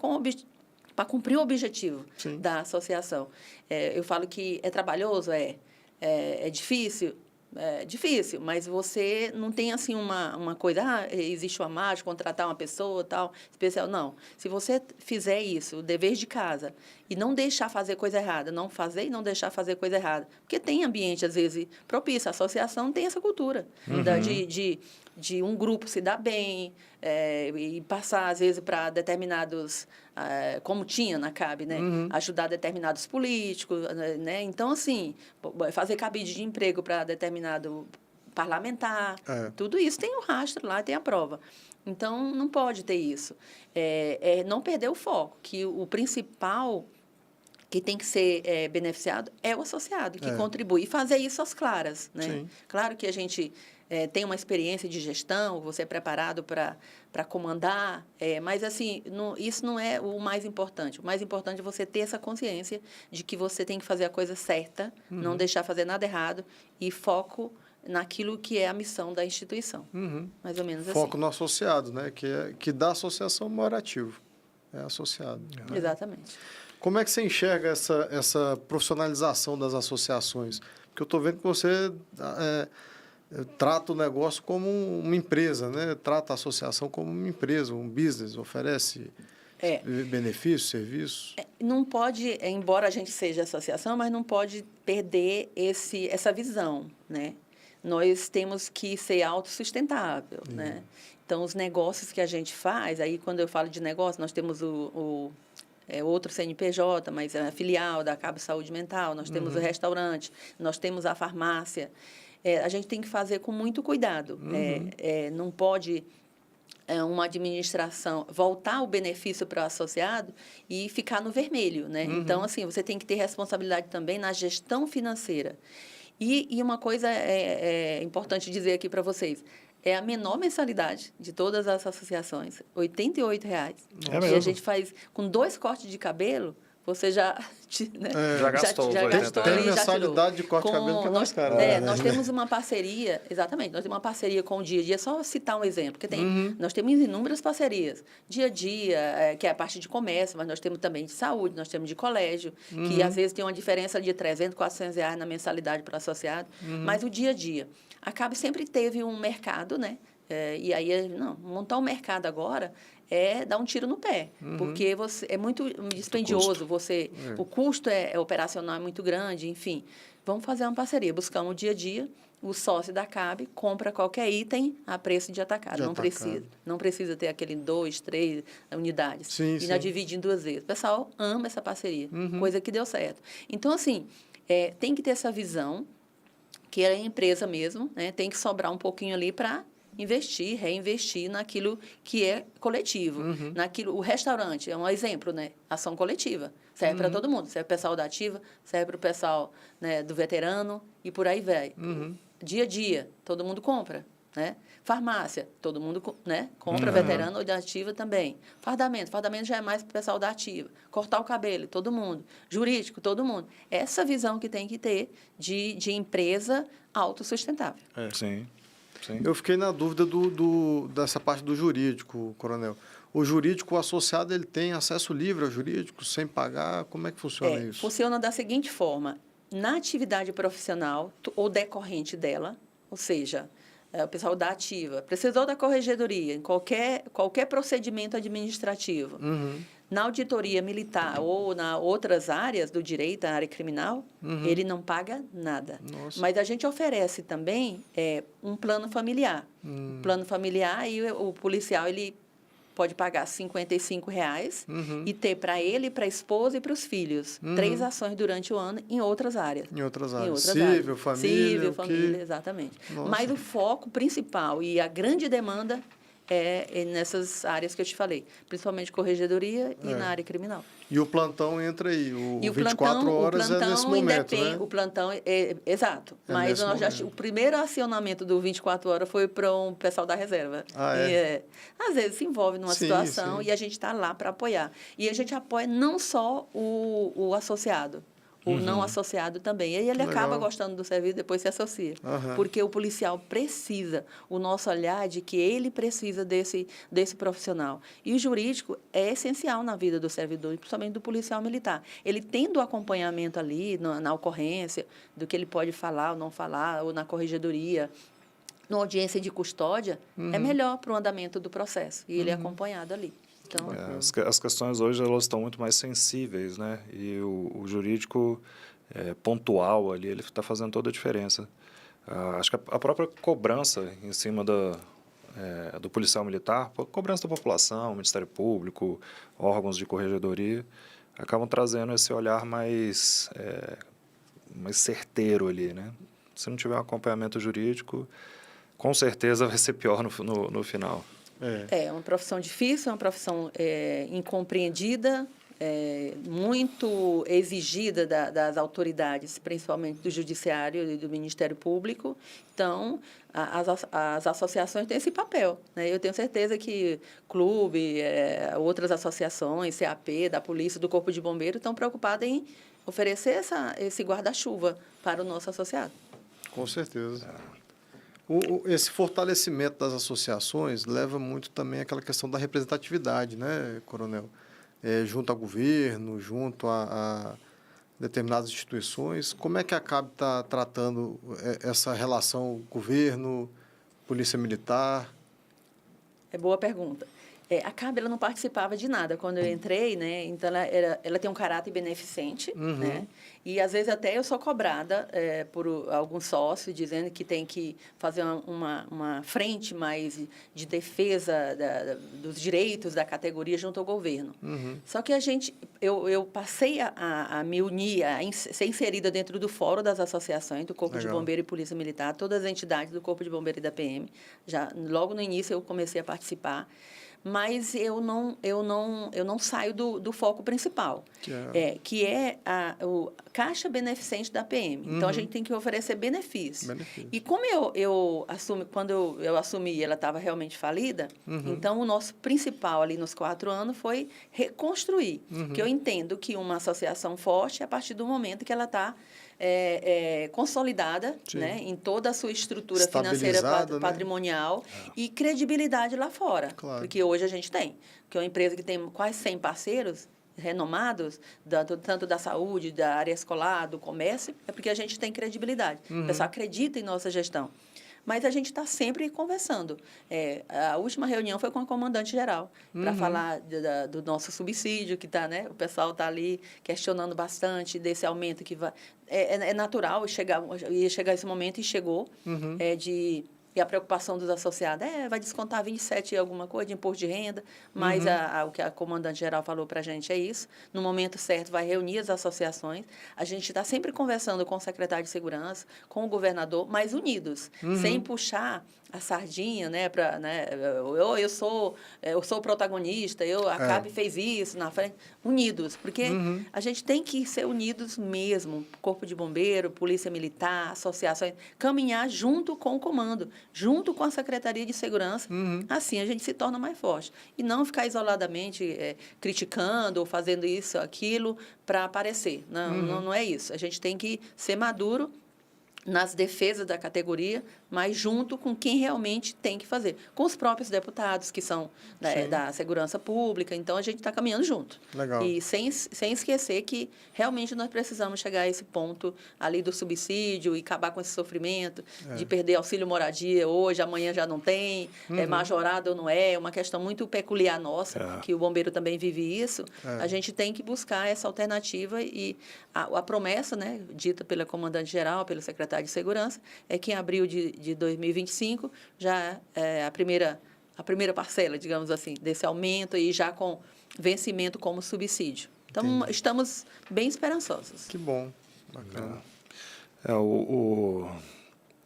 para cumprir o objetivo da associação. Eu falo que é trabalhoso, é difícil. É difícil, mas você não tem assim uma coisa, existe uma mágica, contratar uma pessoa tal, especial. Não. Se você fizer isso, o dever de casa, e não deixar fazer coisa errada, não fazer e não deixar fazer coisa errada. Porque tem ambiente, às vezes, propício. A associação tem essa cultura de um grupo se dar bem e passar, às vezes, para determinados, como tinha na CAB, né? Ajudar determinados políticos, né? Então, assim, fazer cabide de emprego para determinado parlamentar, tudo isso tem o rastro lá, tem a prova. Então, não pode ter isso. Não perder o foco, que o principal que tem que ser beneficiado é o associado, que contribui. E fazer isso às claras, né? Sim. Claro que a gente tem uma experiência de gestão, você é preparado para comandar, mas, assim, isso não é o mais importante. O mais importante é você ter essa consciência de que você tem que fazer a coisa certa, não deixar fazer nada errado e foco naquilo que é a missão da instituição. Mais ou menos Foco assim. no associado, né? Que da associação o maior ativo. É associado. Né? Exatamente. Como é que você enxerga essa profissionalização das associações? Porque eu estou vendo que você trata o negócio como uma empresa, né? Trata a associação como uma empresa, um business, oferece benefícios, serviços. Não pode, embora a gente seja associação, mas não pode perder essa visão, né? Nós temos que ser autossustentável, né? Então, os negócios que a gente faz, aí quando eu falo de negócio, nós temos outro CNPJ, mas é a filial da Cabo Saúde Mental, nós temos o restaurante, nós temos a farmácia. A gente tem que fazer com muito cuidado. Não pode uma administração voltar o benefício para o associado e ficar no vermelho, né? Então, assim, você tem que ter responsabilidade também na gestão financeira. E uma coisa importante dizer aqui para vocês, é a menor mensalidade de todas as associações, R$ 88,00. E a gente faz, com 2 cortes de cabelo, você já gastou já gastou Tem ali, já mensalidade de corte de cabelo que é mais cara. Nós temos uma parceria, exatamente, nós temos uma parceria com o Dia a Dia, só citar um exemplo, porque nós temos inúmeras parcerias. Dia a Dia, que é a parte de comércio, mas nós temos também de saúde, nós temos de colégio, que às vezes tem uma diferença de R$300, R$400 na mensalidade para o associado, mas o Dia a Dia. A CAB sempre teve um mercado, né? E aí, montar um mercado agora é dar um tiro no pé, porque é muito dispendioso, o custo operacional é muito grande, enfim. Vamos fazer uma parceria, buscar um Dia a Dia, o sócio da CAB compra qualquer item a preço de atacado. Não precisa ter aquele 2, 3 unidades. Sim, ainda divide em 2 vezes. O pessoal ama essa parceria, coisa que deu certo. Então, assim, tem que ter essa visão, que é a empresa mesmo, né? Tem que sobrar um pouquinho ali para reinvestir naquilo que é coletivo. O restaurante é um exemplo, né? Ação coletiva. Serve para todo mundo. Serve para o pessoal da ativa, serve para o pessoal, né, do veterano e por aí vai. Dia a dia, todo mundo compra, né? Farmácia, todo mundo, né, compra, veterano ou da ativa também. Fardamento já é mais para o pessoal da ativa. Cortar o cabelo, todo mundo. Jurídico, todo mundo. Essa visão que tem que ter de empresa autossustentável. Sim. Eu fiquei na dúvida dessa parte do jurídico, Coronel. O jurídico, o associado, ele tem acesso livre ao jurídico, sem pagar? Como é que funciona isso? Funciona da seguinte forma. Na atividade profissional ou decorrente dela, ou seja, o pessoal da ativa, precisou da corregedoria, em qualquer procedimento administrativo, na auditoria militar ou na outras áreas do direito, a área criminal, ele não paga nada. Nossa. Mas a gente oferece também um plano familiar. Plano familiar, e o policial ele pode pagar R$ 55,00 e ter para ele, para a esposa e para os filhos 3 ações durante o ano em outras áreas. Em outras áreas. Cível, família. Exatamente. Nossa. Mas o foco principal e a grande demanda é nessas áreas que eu te falei, principalmente corregedoria e na área criminal. E o plantão entra aí, o 24 plantão, horas é nesse momento, né? O plantão exato. Mas o primeiro acionamento do 24 horas foi para um pessoal da reserva. Às vezes se envolve numa situação e a gente está lá para apoiar. E a gente apoia não só o associado, o não associado também. E aí ele acaba gostando do serviço, depois se associa. Porque o policial precisa, o nosso olhar de que ele precisa desse profissional. E o jurídico é essencial na vida do servidor, principalmente do policial militar. Ele tendo o acompanhamento ali, na ocorrência, do que ele pode falar ou não falar, ou na corregedoria, na audiência de custódia, é melhor para o andamento do processo. E ele é acompanhado ali. Então, as questões hoje elas estão muito mais sensíveis, né? E o jurídico pontual ali, ele está fazendo toda a diferença. Acho que a própria cobrança em cima do policial militar, cobrança da população, Ministério Público, órgãos de corregedoria, acabam trazendo esse olhar mais certeiro ali, né? Se não tiver um acompanhamento jurídico, com certeza vai ser pior no final. É uma profissão difícil, é uma profissão incompreendida, muito exigida das autoridades, principalmente do Judiciário e do Ministério Público. Então, as associações têm esse papel, né? Eu tenho certeza que clube, outras associações, CAP, da Polícia, do Corpo de Bombeiro, estão preocupadas em oferecer esse guarda-chuva para o nosso associado. Com certeza. Esse fortalecimento das associações leva muito também àquela questão da representatividade, né, Coronel? Junto ao governo, junto a determinadas instituições. Como é que a CAB está tratando essa relação governo, polícia militar? É boa pergunta. A CAB ela não participava de nada quando eu entrei, né? Então ela tem um caráter beneficente, né? E às vezes até eu sou cobrada por alguns sócios dizendo que tem que fazer uma frente mais de defesa dos direitos da categoria junto ao governo. Só que eu passei a me unir, ser inserida dentro do fórum das associações do Corpo de Bombeiro e Polícia Militar, todas as entidades do Corpo de Bombeiro e da PM. Já logo no início eu comecei a participar. Mas eu não saio do foco principal, que é a caixa beneficente da PM. Então, a gente tem que oferecer benefícios. E como eu assumi, quando eu assumi, ela estava realmente falida, então, o nosso principal ali nos 4 anos foi reconstruir. Que eu entendo que uma associação forte é a partir do momento que ela está consolidada, né, em toda a sua estrutura financeira patrimonial, né? E credibilidade lá fora. Claro. Porque hoje a gente tem. Porque é uma empresa que tem quase 100 parceiros renomados, tanto da saúde, da área escolar, do comércio, é porque a gente tem credibilidade. O pessoal acredita em nossa gestão. Mas a gente está sempre conversando. A última reunião foi com a comandante-geral, para falar do nosso subsídio, que está, né? O pessoal está ali questionando bastante desse aumento que vai... É natural ia chegar esse momento, e chegou, e a preocupação dos associados vai descontar 27 e alguma coisa de imposto de renda, mas o que a comandante-geral falou para a gente é isso. No momento certo, vai reunir as associações. A gente está sempre conversando com o secretário de Segurança, com o governador, mas unidos, sem puxar a sardinha, né, eu sou o protagonista, a CAB fez isso na frente, unidos, porque a gente tem que ser unidos mesmo, Corpo de Bombeiro, Polícia Militar, associações, caminhar junto com o comando, junto com a Secretaria de Segurança, assim a gente se torna mais forte. E não ficar isoladamente criticando ou fazendo isso, aquilo, para aparecer. Não é isso. A gente tem que ser maduro nas defesas da categoria, mas junto com quem realmente tem que fazer. Com os próprios deputados, que são da segurança pública. Então, a gente está caminhando junto. Legal. E sem esquecer que realmente nós precisamos chegar a esse ponto ali do subsídio e acabar com esse sofrimento de perder auxílio moradia hoje, amanhã já não tem, é majorado ou não é uma questão muito peculiar nossa, que o bombeiro também vive isso. A gente tem que buscar essa alternativa e a promessa, né, dita pela comandante-geral, pelo secretário de Segurança, é que em abril de 2025 já é a primeira parcela, digamos assim, desse aumento e já com vencimento como subsídio. Então, estamos bem esperançosos. Que bom, bacana.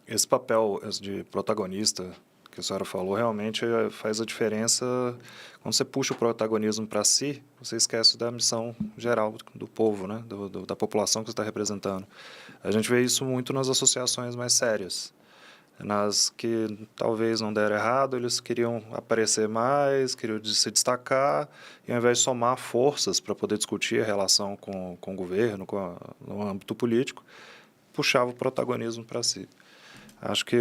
Esse papel de protagonista que a senhora falou realmente faz a diferença. Quando você puxa o protagonismo para si, você esquece da missão geral do povo, né? Da população que você está representando. A gente vê isso muito nas associações mais sérias. Nas que talvez não deram errado, eles queriam aparecer mais, queriam se destacar, e ao invés de somar forças para poder discutir a relação com o governo, no âmbito político, puxava o protagonismo para si. Acho que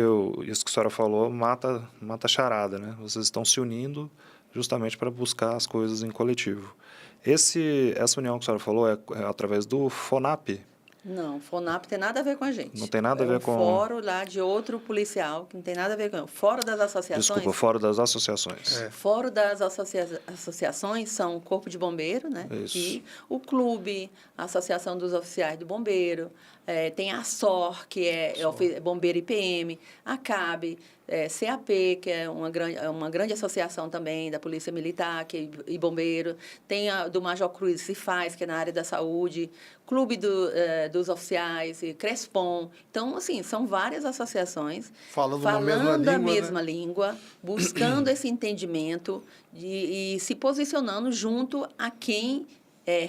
isso que a senhora falou mata a charada, né? Vocês estão se unindo justamente para buscar as coisas em coletivo. Essa união que a senhora falou é através do FONAP? Não, FONAP tem nada a ver com a gente. Não tem nada a ver com... fórum lá de outro policial, que não tem nada a ver com... Fórum das associações... Desculpa, Fórum das Associações. Fórum das associações são o Corpo de Bombeiro, né? Isso. E o Clube, a Associação dos Oficiais do Bombeiro, tem a SOR, que é Bombeiro IPM, a CAB, CAP, que é uma grande associação também da Polícia Militar e Bombeiro. Tem a do Major Cruz, Cifaz, que é na área da saúde. Clube dos Oficiais, e Crespom. Então, assim, são várias associações Falando a a mesma língua, buscando esse entendimento e se posicionando junto a quem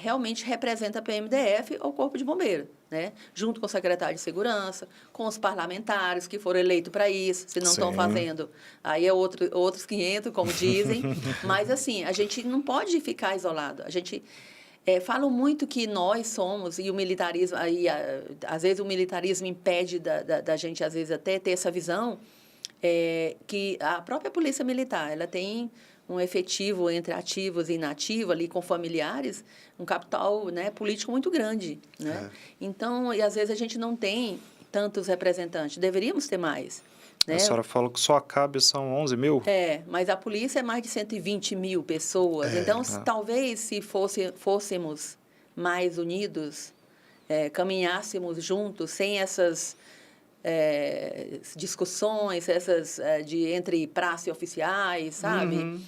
realmente representa a PMDF ou o Corpo de Bombeiro, né? Junto com o secretário de Segurança, com os parlamentares que foram eleitos para isso, se não estão fazendo, aí é outros 500, como dizem. Mas, assim, a gente não pode ficar isolado. A gente... falam muito que nós somos, e o militarismo, às vezes o militarismo impede da gente, às vezes, até ter essa visão, que a própria Polícia Militar, ela tem um efetivo entre ativos e inativos, ali com familiares, um capital, né, político muito grande. Né? Então, e às vezes a gente não tem tantos representantes, deveríamos ter mais. Né? A senhora falou que só a CAB são 11 mil? Mas a polícia é mais de 120 mil pessoas. Então, talvez se fôssemos mais unidos, caminhássemos juntos, sem essas discussões, entre praça e oficiais, sabe?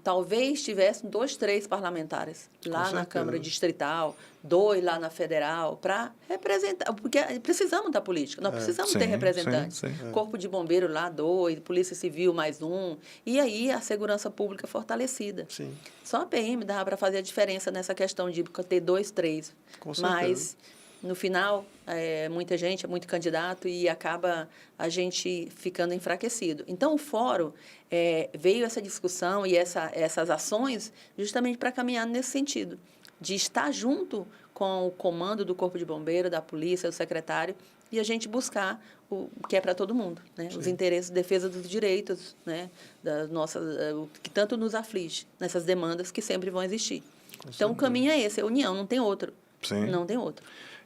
Talvez tivessem 2, 3 parlamentares lá na Câmara Distrital, 2 lá na Federal, para representar, porque precisamos da política, nós precisamos ter representantes. Corpo de Bombeiro lá, 2, Polícia Civil mais 1, e aí a segurança pública fortalecida. Sim. Só a PM dá para fazer a diferença nessa questão de ter 2, 3. Com certeza. Mas, no final, muita gente, é muito candidato e acaba a gente ficando enfraquecido. Então, o fórum veio essa discussão e essas ações justamente para caminhar nesse sentido, de estar junto com o comando do Corpo de Bombeiro, da polícia, do secretário, e a gente buscar o que é para todo mundo, né? Os interesses, defesa dos direitos, né? O que tanto nos aflige, nessas demandas que sempre vão existir. Então, o caminho é esse, é união, não tem outro. Sim. Não tem outro.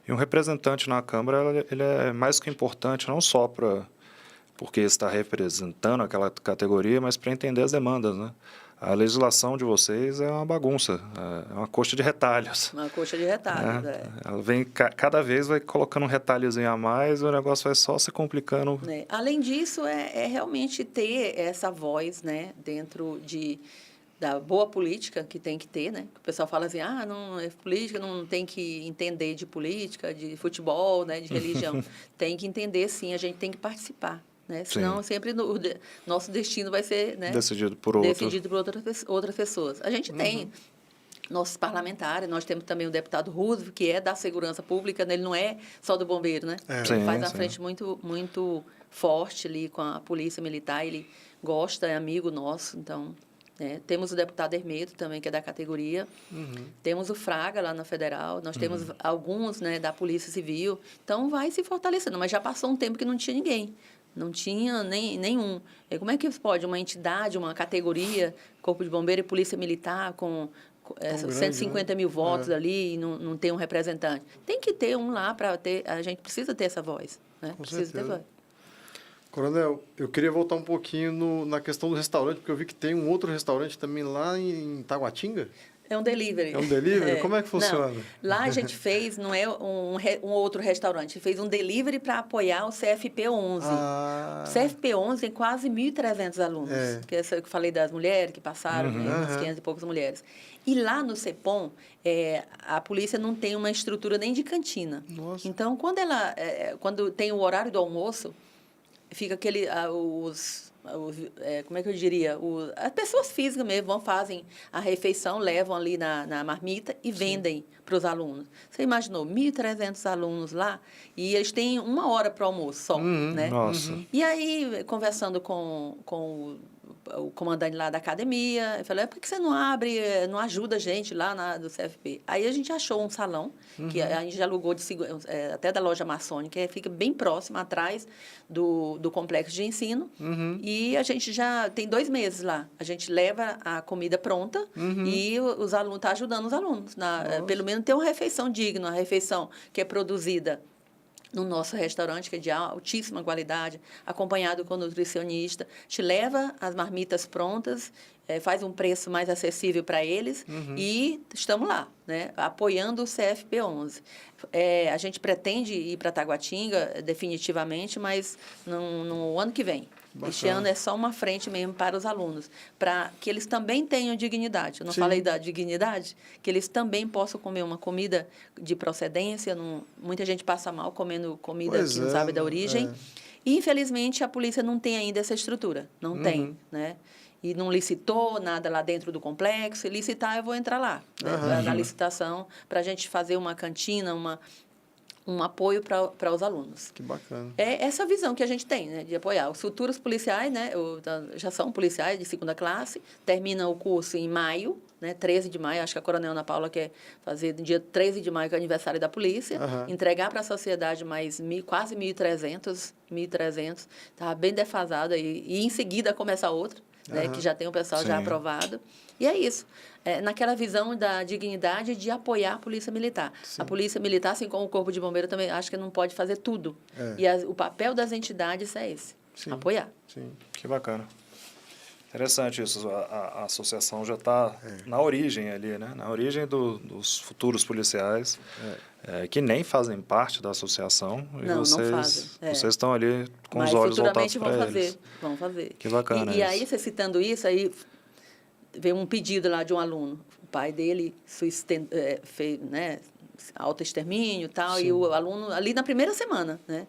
E um representante na Câmara, ele é mais que importante, não só porque está representando aquela categoria, mas para entender as demandas, né? A legislação de vocês é uma bagunça, é uma coxa de retalhos. Uma coxa de retalhos, Ela vem, cada vez vai colocando um retalhozinho a mais, e o negócio vai só se complicando. Além disso, é realmente ter essa voz, né, dentro da boa política que tem que ter, né? O pessoal fala assim, não é política, não tem que entender de política, de futebol, né, de religião. Tem que entender, sim, a gente tem que participar, né? Senão sempre nosso destino vai ser, né, decidido por outras pessoas. A gente tem nossos parlamentares, nós temos também o deputado Roosevelt, que é da segurança pública, né? Ele não é só do bombeiro, né? Ele faz uma frente muito, muito forte ali com a polícia militar, ele gosta, é amigo nosso, então... Temos o deputado Hermeto também, que é da categoria. Temos o Fraga lá na Federal. Nós temos alguns, né, da Polícia Civil. Então, vai se fortalecendo. Mas já passou um tempo que não tinha ninguém. Não tinha nenhum. Como é que pode uma entidade, uma categoria, Corpo de Bombeiro e Polícia Militar, com 150 mil votos ali e não ter um representante? Tem que ter um lá para ter... A gente precisa ter essa voz. Né? Precisa ter voz. Coronel, eu queria voltar um pouquinho na questão do restaurante, porque eu vi que tem um outro restaurante também lá em Taguatinga. É um delivery. É um delivery? Como é que funciona? Não, lá a gente fez, não é um outro restaurante, fez um delivery para apoiar o CFP-11. O CFP-11 tem quase 1.300 alunos, que é essa que eu falei das mulheres que passaram, umas 500 e poucas mulheres. E lá no CEPOM, a polícia não tem uma estrutura nem de cantina. Nossa. Então, quando tem o horário do almoço, fica como é que eu diria? As pessoas físicas mesmo fazem a refeição, levam ali na marmita e vendem para os alunos. Você imaginou, 1.300 alunos lá e eles têm 1 hora para o almoço só, né? Nossa. E aí, conversando com o comandante lá da academia, eu falei, por que você não não ajuda a gente lá do CFP? Aí a gente achou um salão, que a gente já alugou até da loja maçônica, que fica bem próximo, atrás do complexo de ensino, e a gente já tem 2 meses lá. A gente leva a comida pronta e os alunos, está ajudando os alunos, pelo menos ter uma refeição digna, uma refeição que é produzida no nosso restaurante, que é de altíssima qualidade, acompanhado com o nutricionista, te leva as marmitas prontas, faz um preço mais acessível para eles e estamos lá, né, apoiando o CFP-11. A gente pretende ir para Taguatinga definitivamente, mas no ano que vem. Este ano é só uma frente mesmo para os alunos, para que eles também tenham dignidade. Eu não falei da dignidade, que eles também possam comer uma comida de procedência. Muita gente passa mal comendo comida que não sabe da origem. E, infelizmente, a polícia não tem ainda essa estrutura. Não tem, né? E não licitou nada lá dentro do complexo. E licitar, eu vou entrar lá, né? Na licitação, para a gente fazer uma cantina, um apoio para os alunos. Que bacana. É essa visão que a gente tem, né, de apoiar. Os futuros policiais, né, já são policiais de segunda classe, terminam o curso em maio, né, 13 de maio, acho que a Coronel Ana Paula quer fazer no dia 13 de maio, que é o aniversário da polícia, entregar para a sociedade mais quase 1.300, estava bem defasado, e em seguida começa outra, né, que já tem o pessoal já aprovado. E é isso. Naquela visão da dignidade de apoiar a Polícia Militar. Sim. A Polícia Militar, assim como o Corpo de Bombeiro, também acho que não pode fazer tudo. E o papel das entidades é esse, apoiar. Sim, que bacana. Interessante isso. A associação já está na origem ali, né? Na origem dos futuros policiais, que nem fazem parte da associação. Não, não fazem. Vocês estão ali com os olhos voltados para eles. Vão fazer. Que bacana e aí, você citando isso, aí veio um pedido lá de um aluno. O pai dele fez, né, autoextermínio e tal, e o aluno, ali na primeira semana, né?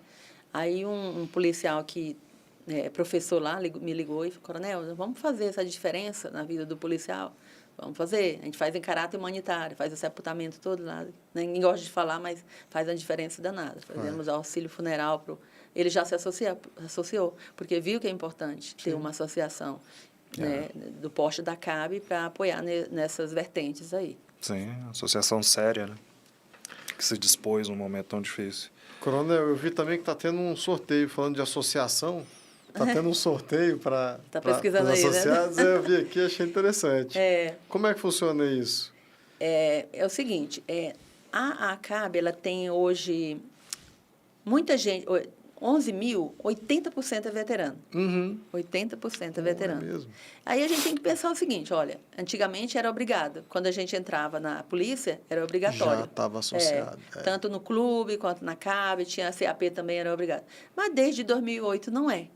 Aí um policial que professor lá me ligou e falou: Coronel, vamos fazer essa diferença na vida do policial? Vamos fazer. A gente faz em caráter humanitário, faz o sepultamento todo lá. Ninguém gosta de falar, mas faz uma diferença danada. Fazemos auxílio funeral. Ele já se associou, porque viu que é importante ter uma associação, né, do poste da CAB para apoiar nessas vertentes aí. Sim, associação séria, né? Que se dispôs num momento tão difícil. Coronel, eu vi também que está tendo um sorteio, falando de associação. Está tendo um sorteio para os associados. Né? Eu vi aqui e achei interessante. Como é que funciona isso? É o seguinte, a ACAB, ela tem hoje muita gente, 11 mil, 80% é veterano. 80% é veterano. É mesmo? Aí a gente tem que pensar o seguinte, olha, antigamente era obrigado. Quando a gente entrava na polícia, era obrigatório. Já estava associado. Tanto no clube quanto na CAB, tinha a CAP também, era obrigado. Mas desde 2008 não é.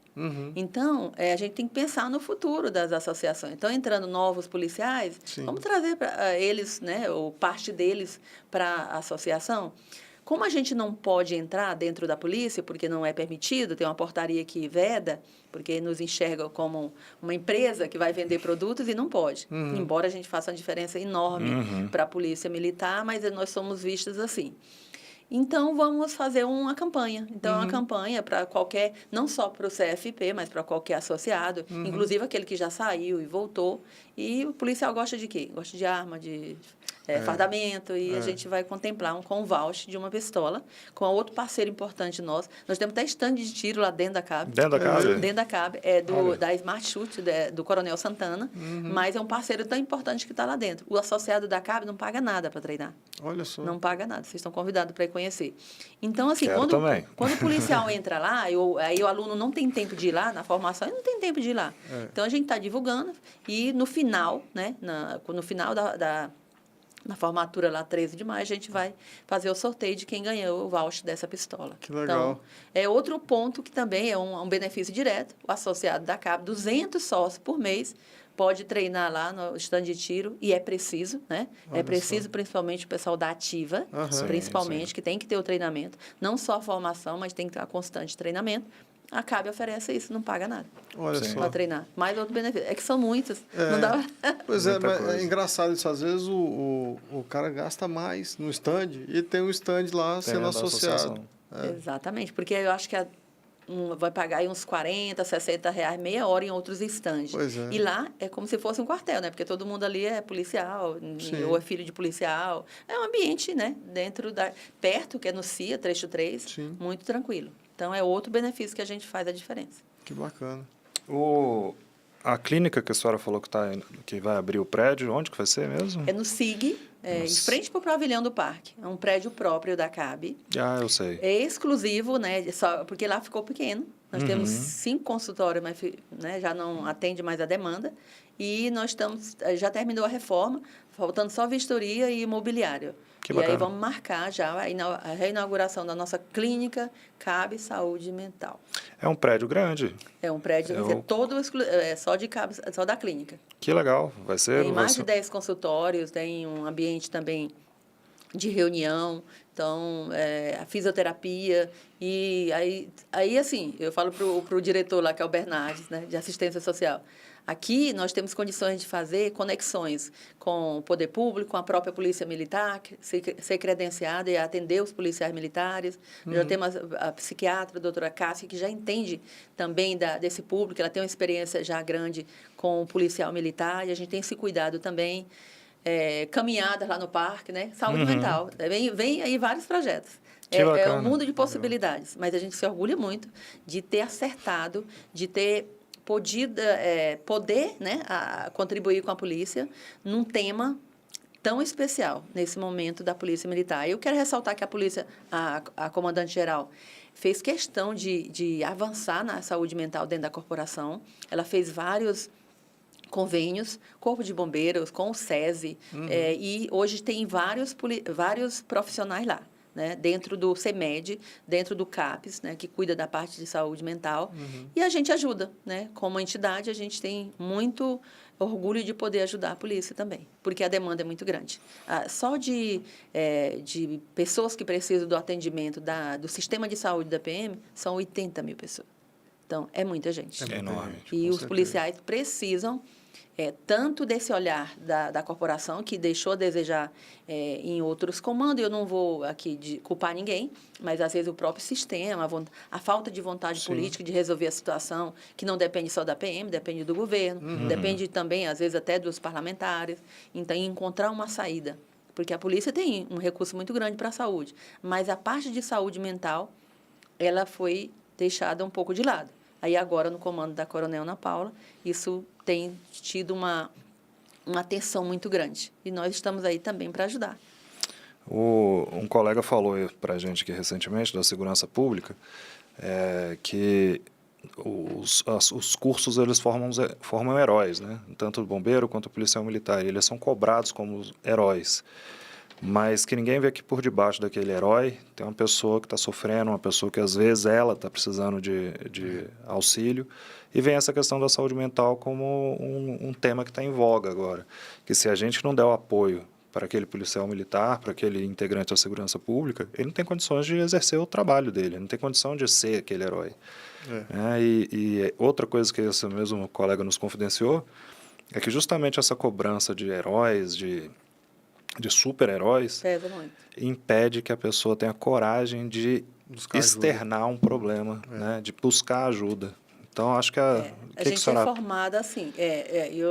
Então, a gente tem que pensar no futuro das associações. Então, entrando novos policiais, vamos trazer para eles, né, ou parte deles, para a associação. Como a gente não pode entrar dentro da polícia, porque não é permitido, tem uma portaria que veda, porque nos enxerga como uma empresa que vai vender produtos e não pode. Embora a gente faça uma diferença enorme para a polícia militar, mas nós somos vistos assim. Então, vamos fazer uma campanha. Então, é uma campanha para qualquer, não só para o CFP, mas para qualquer associado, inclusive aquele que já saiu e voltou. E o policial gosta de quê? Gosta de arma, de fardamento, e a gente vai contemplar com um voucher de uma pistola, com outro parceiro importante nosso. Nós temos até stand de tiro lá dentro da CAB. Dentro da CAB? Dentro da CAB, da Smart Shoot, do Coronel Santana, mas é um parceiro tão importante que está lá dentro. O associado da CAB não paga nada para treinar. Olha só. Não paga nada, vocês estão convidados para ir conhecer. Então, assim, quando o policial entra lá, aí o aluno não tem tempo de ir lá, na formação, ele não tem tempo de ir lá. Então, a gente está divulgando e no final, né, no final na formatura lá, 13 de maio, a gente vai fazer o sorteio de quem ganhou o voucher dessa pistola. Que legal. Então, é outro ponto que também é um benefício direto. O associado da CAB, 200 sócios por mês, pode treinar lá no stand de tiro, e é preciso, né? Olha, é preciso, principalmente o pessoal da ativa, principalmente, que tem que ter o treinamento. Não só a formação, mas tem que ter um constante treinamento. A CAB oferece isso, não paga nada. Olha só. Para treinar. Mais outro benefício. É que são muitos. Não dá... Pois é, mas é engraçado isso. Às vezes o cara gasta mais no stand e tem um stand lá sendo associado. Exatamente, porque eu acho que vai pagar aí uns 40, 60 reais, meia hora em outros stands. Pois é. E lá é como se fosse um quartel, né? Porque todo mundo ali é policial, ou é filho de policial. É um ambiente, né? Perto, que é no CIA, trecho 3, muito tranquilo. Então, é outro benefício que a gente faz a diferença. Que bacana. A clínica que a senhora falou que vai abrir o prédio, onde que vai ser mesmo? É no SIG, em frente para o pavilhão do parque. É um prédio próprio da CAB. Eu sei. É exclusivo, né? Porque lá ficou pequeno. Nós temos 5 consultórios, mas né, já não atende mais a demanda. E nós já terminou a reforma, faltando só vistoria e imobiliário. Que e bacana. aí vamos marcar já a reinauguração da nossa clínica CAB Saúde Mental. É um prédio grande. É um prédio todo só da clínica. Que legal. Vai ser... Tem mais de 10 consultórios, tem um ambiente também de reunião, então, a fisioterapia. E aí assim, eu falo para o diretor lá, que é o Bernardes, né, de assistência social. Aqui nós temos condições de fazer conexões com o poder público, com a própria polícia militar, ser credenciada e atender os policiais militares. Já temos a psiquiatra, a doutora Cássia, que já entende também desse público, ela tem uma experiência já grande com o policial militar, e a gente tem esse cuidado também. Caminhadas lá no parque, né? Saúde mental. Vem aí vários projetos. É um mundo de possibilidades, mas a gente se orgulha muito de ter acertado, de ter poder, né, contribuir com a polícia num tema tão especial nesse momento da Polícia Militar. Eu quero ressaltar que a polícia, a comandante-geral, fez questão de avançar na saúde mental dentro da corporação. Ela fez vários convênios, Corpo de Bombeiros, com o SESI, e hoje tem vários profissionais lá, né, dentro do CEMED, dentro do CAPES, né, que cuida da parte de saúde mental, e a gente ajuda, né, como entidade, a gente tem muito orgulho de poder ajudar a polícia também, porque a demanda é muito grande. Só de pessoas que precisam do atendimento do sistema de saúde da PM, são 80 mil pessoas. Então, é muita gente. É enorme. E os policiais precisam tanto desse olhar da corporação, que deixou a desejar em outros comandos. Eu não vou aqui culpar ninguém, mas, às vezes, o próprio sistema, a falta de vontade política de resolver a situação, que não depende só da PM, depende do governo, depende também, às vezes, até dos parlamentares. Então, encontrar uma saída. Porque a polícia tem um recurso muito grande para a saúde, mas a parte de saúde mental, ela foi deixada um pouco de lado. Aí, agora, no comando da Coronel Ana Paula, isso tem tido uma atenção muito grande. E nós estamos aí também para ajudar. Um colega falou para a gente aqui recentemente, da segurança pública, que os cursos eles formam heróis, né? Tanto o bombeiro quanto o policial militar. E eles são cobrados como heróis. Mas que ninguém vê que por debaixo daquele herói tem uma pessoa que está sofrendo, uma pessoa que às vezes ela está precisando de auxílio, e vem essa questão da saúde mental como um tema que está em voga agora, que se a gente não der o apoio para aquele policial militar, para aquele integrante da segurança pública, ele não tem condições de exercer o trabalho dele, ele não tem condição de ser aquele herói. E outra coisa que esse mesmo colega nos confidenciou é que justamente essa cobrança de heróis, de super-heróis, impede que a pessoa tenha coragem de externar um problema, né, de buscar ajuda. Então, acho que a gente é formada assim.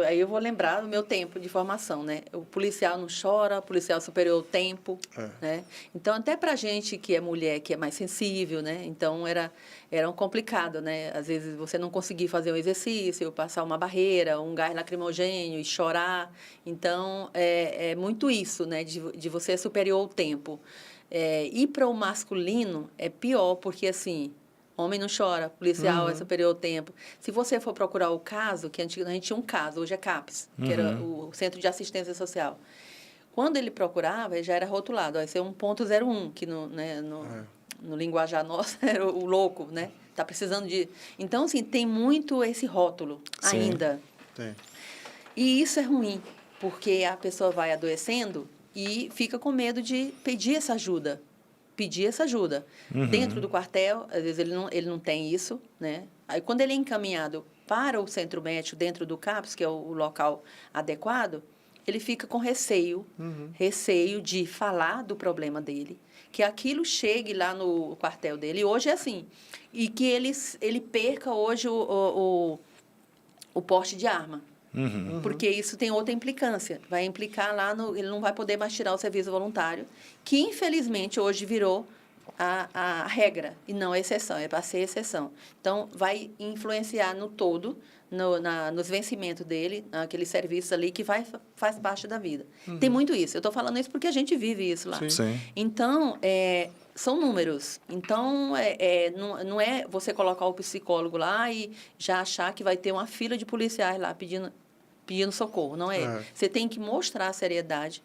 Aí eu vou lembrar do meu tempo de formação, né? O policial não chora, o policial superior o tempo, né? Então, até para a gente que é mulher, que é mais sensível, né? Então, era um complicado, né? Às vezes, você não conseguir fazer um exercício, passar uma barreira, um gás lacrimogêneo e chorar. Então, é muito isso, né? De você ser superior ao tempo. E para o masculino, é pior, porque, assim... Homem não chora, policial é superior ao tempo. Se você for procurar o caso, que antigamente a gente tinha um caso, hoje é CAPES, que era o Centro de Assistência Social. Quando ele procurava, ele já era rotulado, vai ser 1.01, que no linguajar nosso era o louco, né? Está precisando de... Então, assim, tem muito esse rótulo ainda. Tem. E isso é ruim, porque a pessoa vai adoecendo e fica com medo de pedir essa ajuda. Dentro do quartel, às vezes ele não tem isso, né? Aí, quando ele é encaminhado para o centro médico dentro do CAPES, que é o local adequado, ele fica com receio de falar do problema dele, que aquilo chegue lá no quartel dele. E hoje é assim. E que ele perca hoje o porte de arma. Porque isso tem outra implicância. Vai implicar ele não vai poder mais tirar o serviço voluntário, que infelizmente hoje virou a regra e não a exceção, é para ser exceção. Então, vai influenciar no todo, nos vencimentos dele, naqueles serviços ali que faz parte da vida. Tem muito isso. Eu estou falando isso porque a gente vive isso lá. Sim. Então, são números. Então, não é você colocar o psicólogo lá e já achar que vai ter uma fila de policiais lá pedindo socorro. Não é. Você tem que mostrar a seriedade,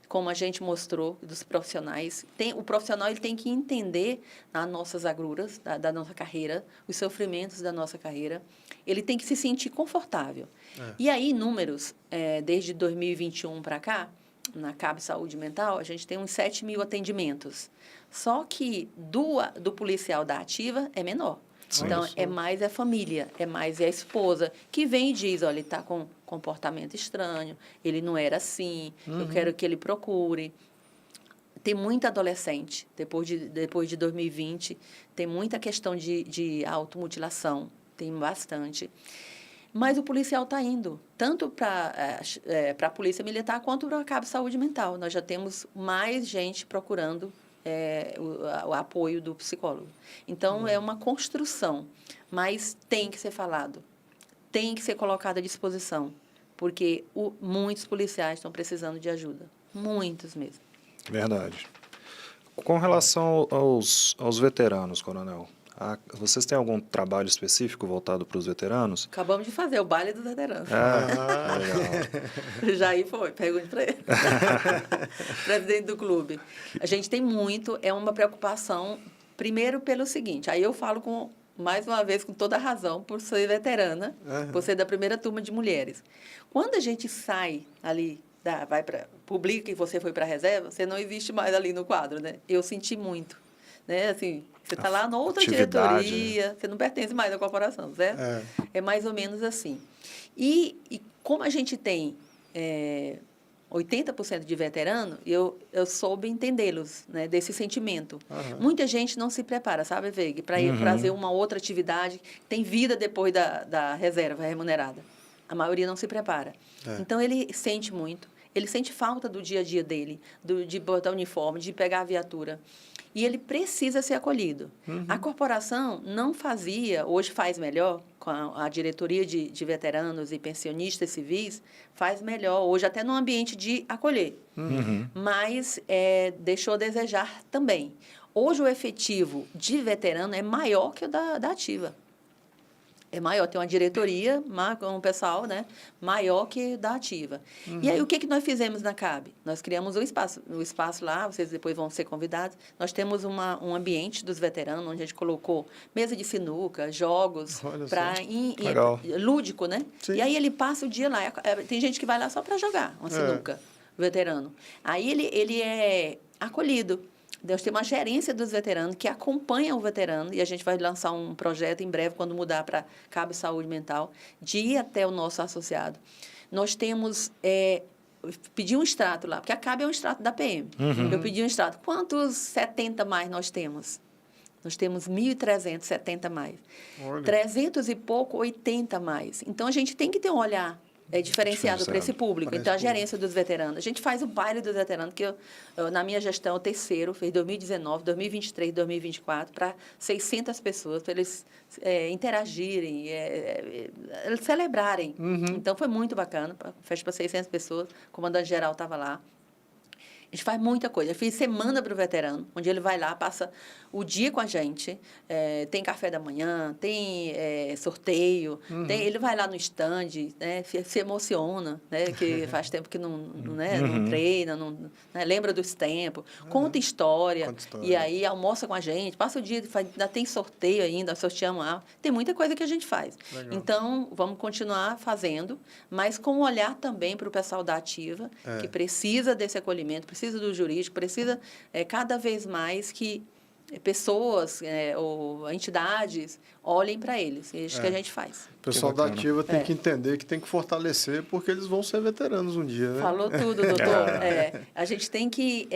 como a gente mostrou, dos profissionais. O profissional ele tem que entender as nossas agruras da nossa carreira, os sofrimentos da nossa carreira. Ele tem que se sentir confortável. E aí, números, desde 2021 para cá, na CAB Saúde Mental, a gente tem uns 7 mil atendimentos. Só que do policial da ativa é menor. Sim. Então, é mais a família, é mais a esposa, que vem e diz, olha, ele está com comportamento estranho, ele não era assim, eu quero que ele procure. Tem muita adolescente, depois de 2020, tem muita questão de automutilação, tem bastante. Mas o policial está indo, tanto para a Polícia Militar quanto para a CAB Saúde Mental. Nós já temos mais gente procurando o apoio do psicólogo. Então, é uma construção, mas tem que ser falado, tem que ser colocado à disposição, porque muitos policiais estão precisando de ajuda, muitos mesmo. Verdade. Com relação aos veteranos, Coronel, vocês têm algum trabalho específico voltado para os veteranos? Acabamos de fazer o baile dos veteranos. Legal. Jair foi, pergunte para ele. Presidente do clube. A gente tem muito, é uma preocupação, primeiro pelo seguinte, aí eu falo mais uma vez com toda a razão, por ser veterana, por ser da primeira turma de mulheres. Quando a gente sai ali, publica e você foi para a reserva, você não existe mais ali no quadro, né? Eu senti muito, né? Assim, você está lá na outra diretoria, você não pertence mais à corporação, certo? É mais ou menos assim. E como a gente tem 80% de veterano, eu soube entendê-los, né, desse sentimento. Muita gente não se prepara, sabe, Veig, para ir fazer uma outra atividade, tem vida depois da reserva remunerada. A maioria não se prepara. Então, ele sente muito, ele sente falta do dia a dia dele, de botar uniforme, de pegar a viatura. E ele precisa ser acolhido. A corporação não fazia, hoje faz melhor, com a diretoria de veteranos e pensionistas civis, faz melhor, hoje até no ambiente de acolher. Mas deixou a desejar também. Hoje o efetivo de veterano é maior que o da ativa. É maior, tem uma diretoria, um pessoal, né, maior que da ativa. E aí, o que nós fizemos na CAB? Nós criamos um espaço lá, vocês depois vão ser convidados. Nós temos um ambiente dos veteranos, onde a gente colocou mesa de sinuca, jogos, lúdico, né? Sim. E aí, ele passa o dia lá. Tem gente que vai lá só para jogar uma sinuca, veterano. Aí, ele é acolhido. Nós temos uma gerência dos veteranos que acompanha o veterano, e a gente vai lançar um projeto em breve, quando mudar para CAB Saúde Mental, de ir até o nosso associado. Nós temos... pedi um extrato lá, porque a CAB é um extrato da PM. Eu pedi um extrato. Quantos 70 mais nós temos? Nós temos 1.370 mais. Olha. 300 e pouco, 80 mais. Então, a gente tem que ter um olhar diferenciado para esse público. Então, a gerência dos veteranos. A gente faz o baile dos veteranos, que na minha gestão, o terceiro, fez 2019, 2023, 2024, para 600 pessoas, para eles interagirem, celebrarem. Então, foi muito bacana, festa para 600 pessoas, o comandante-geral estava lá. A gente faz muita coisa. Eu fiz semana para o veterano, onde ele vai lá, passa o dia com a gente, tem café da manhã, tem sorteio, ele vai lá no stand, né, se emociona, né, que faz tempo que não treina, lembra dos tempos, conta história, e aí almoça com a gente, passa o dia, ainda tem sorteio ainda, sorteamos lá, tem muita coisa que a gente faz. Legal. Então, vamos continuar fazendo, mas com um olhar também para o pessoal da ativa, que precisa desse acolhimento, precisa do jurídico, precisa cada vez mais que pessoas ou entidades olhem para eles. É isso que a gente faz. O pessoal da ativa tem que entender que tem que fortalecer, porque eles vão ser veteranos um dia, né? Falou tudo, doutor. A gente tem que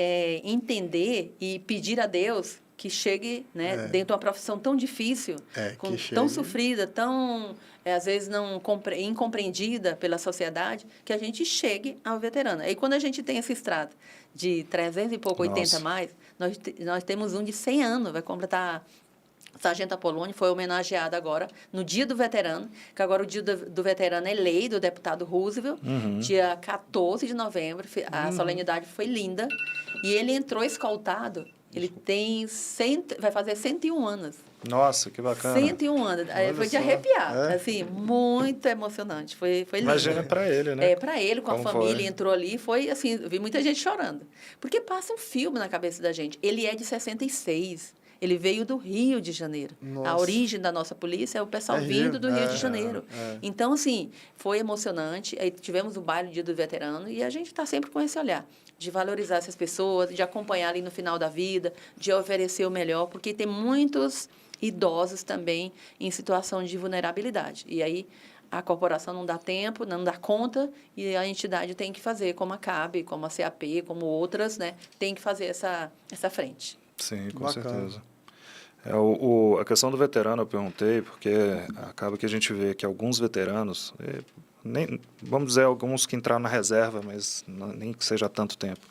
entender e pedir a Deus que chegue, né, dentro de uma profissão tão difícil, tão sofrida, tão, às vezes, incompreendida pela sociedade, que a gente chegue ao veterano. E quando a gente tem esse extrato de 300 e pouco, 80 mais, Nós temos um de 100 anos, vai completar... Sargento Apolônio foi homenageado agora no Dia do Veterano, que agora o Dia do Veterano é lei do deputado Roosevelt, dia 14 de novembro, a solenidade foi linda, e ele entrou escoltado, ele tem vai fazer 101 anos. Nossa, que bacana. 101 anos, foi de arrepiar, assim, muito emocionante, foi lindo. Imagina para ele, né? Para ele, com Como a família, foi? entrou ali, foi assim, eu vi muita gente chorando, porque passa um filme na cabeça da gente, ele é de 66, ele veio do Rio de Janeiro. Nossa. A origem da nossa polícia é o pessoal vindo do Rio de Janeiro. Então, assim, foi emocionante. Aí tivemos o baile do Dia do Veterano e a gente está sempre com esse olhar de valorizar essas pessoas, de acompanhar ali no final da vida, de oferecer o melhor, porque tem muitos idosos também em situação de vulnerabilidade. E aí a corporação não dá tempo, não dá conta, e a entidade tem que fazer, como a CAB, como a CAP, como outras, né? Tem que fazer essa frente. Sim, com Bacana. certeza. A questão do veterano eu perguntei, porque acaba que a gente vê que alguns veteranos, vamos dizer, alguns que entraram na reserva, mas nem que seja tanto tempo,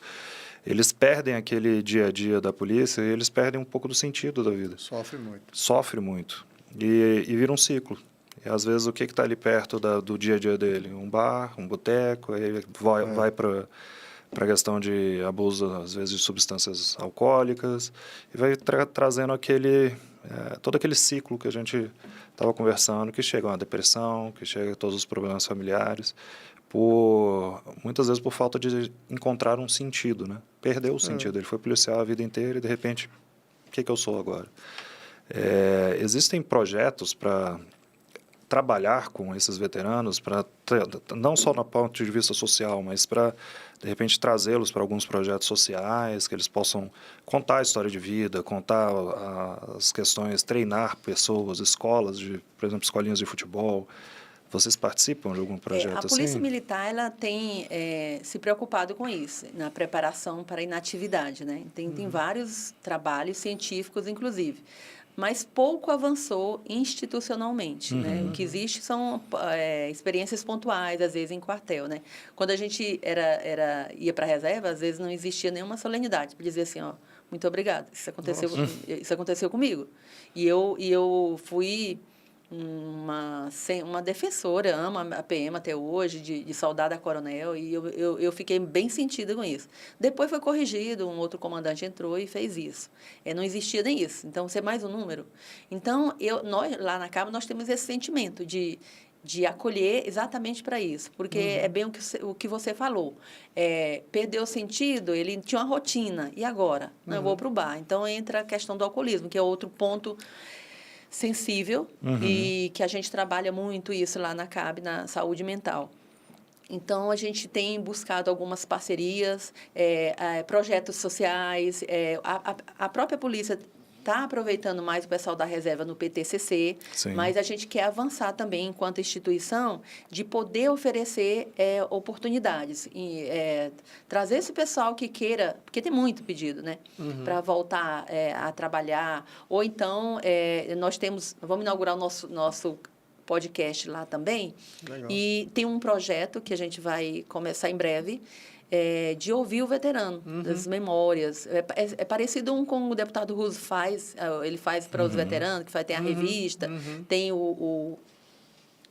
eles perdem aquele dia a dia da polícia e eles perdem um pouco do sentido da vida. Sofre muito. Sofre muito. E vira um ciclo. E às vezes o que está ali perto do dia a dia dele? Um bar, um boteco, aí vai para a questão de abuso, às vezes, de substâncias alcoólicas, e vai trazendo todo aquele ciclo que a gente estava conversando, que chega uma depressão, que chega todos os problemas familiares, muitas vezes por falta de encontrar um sentido, né? Perdeu o sentido, ele foi policial a vida inteira e, de repente, o que eu sou agora? Existem projetos para trabalhar com esses veteranos, não só no ponto de vista social, mas para, de repente, trazê-los para alguns projetos sociais, que eles possam contar a história de vida, contar as questões, treinar pessoas, escolas, por exemplo, escolinhas de futebol. Vocês participam de algum projeto assim? A Polícia Militar ela tem se preocupado com isso, na preparação para a inatividade, né? Tem vários trabalhos científicos, inclusive, mas pouco avançou institucionalmente, né? O que existe são experiências pontuais, às vezes em quartel, né? Quando a gente ia para a reserva, às vezes não existia nenhuma solenidade para dizer assim, ó, muito obrigado, isso aconteceu comigo. E eu fui uma defensora, amo a PM até hoje, de soldada a coronel, e eu fiquei bem sentida com isso. Depois foi corrigido, um outro comandante entrou e fez isso. Não existia nem isso. Então, ser mais um número. Então, nós, lá na CAB, nós temos esse sentimento de acolher exatamente para isso, porque é bem o que você falou. Perdeu o sentido, ele tinha uma rotina, e agora? Não, eu vou para o bar. Então, entra a questão do alcoolismo, que é outro ponto sensível e que a gente trabalha muito isso lá na CAB, na saúde mental. Então, a gente tem buscado algumas parcerias, projetos sociais, a própria polícia está aproveitando mais o pessoal da reserva no PTCC, Sim. Mas a gente quer avançar também, enquanto instituição, de poder oferecer oportunidades. E, trazer esse pessoal que queira, porque tem muito pedido, né? Para voltar a trabalhar. Ou então, vamos inaugurar o nosso podcast lá também. Legal. E tem um projeto que a gente vai começar em breve, de ouvir o veterano, das memórias. É parecido com o deputado Russo faz, ele faz para os veteranos, que tem a revista, tem o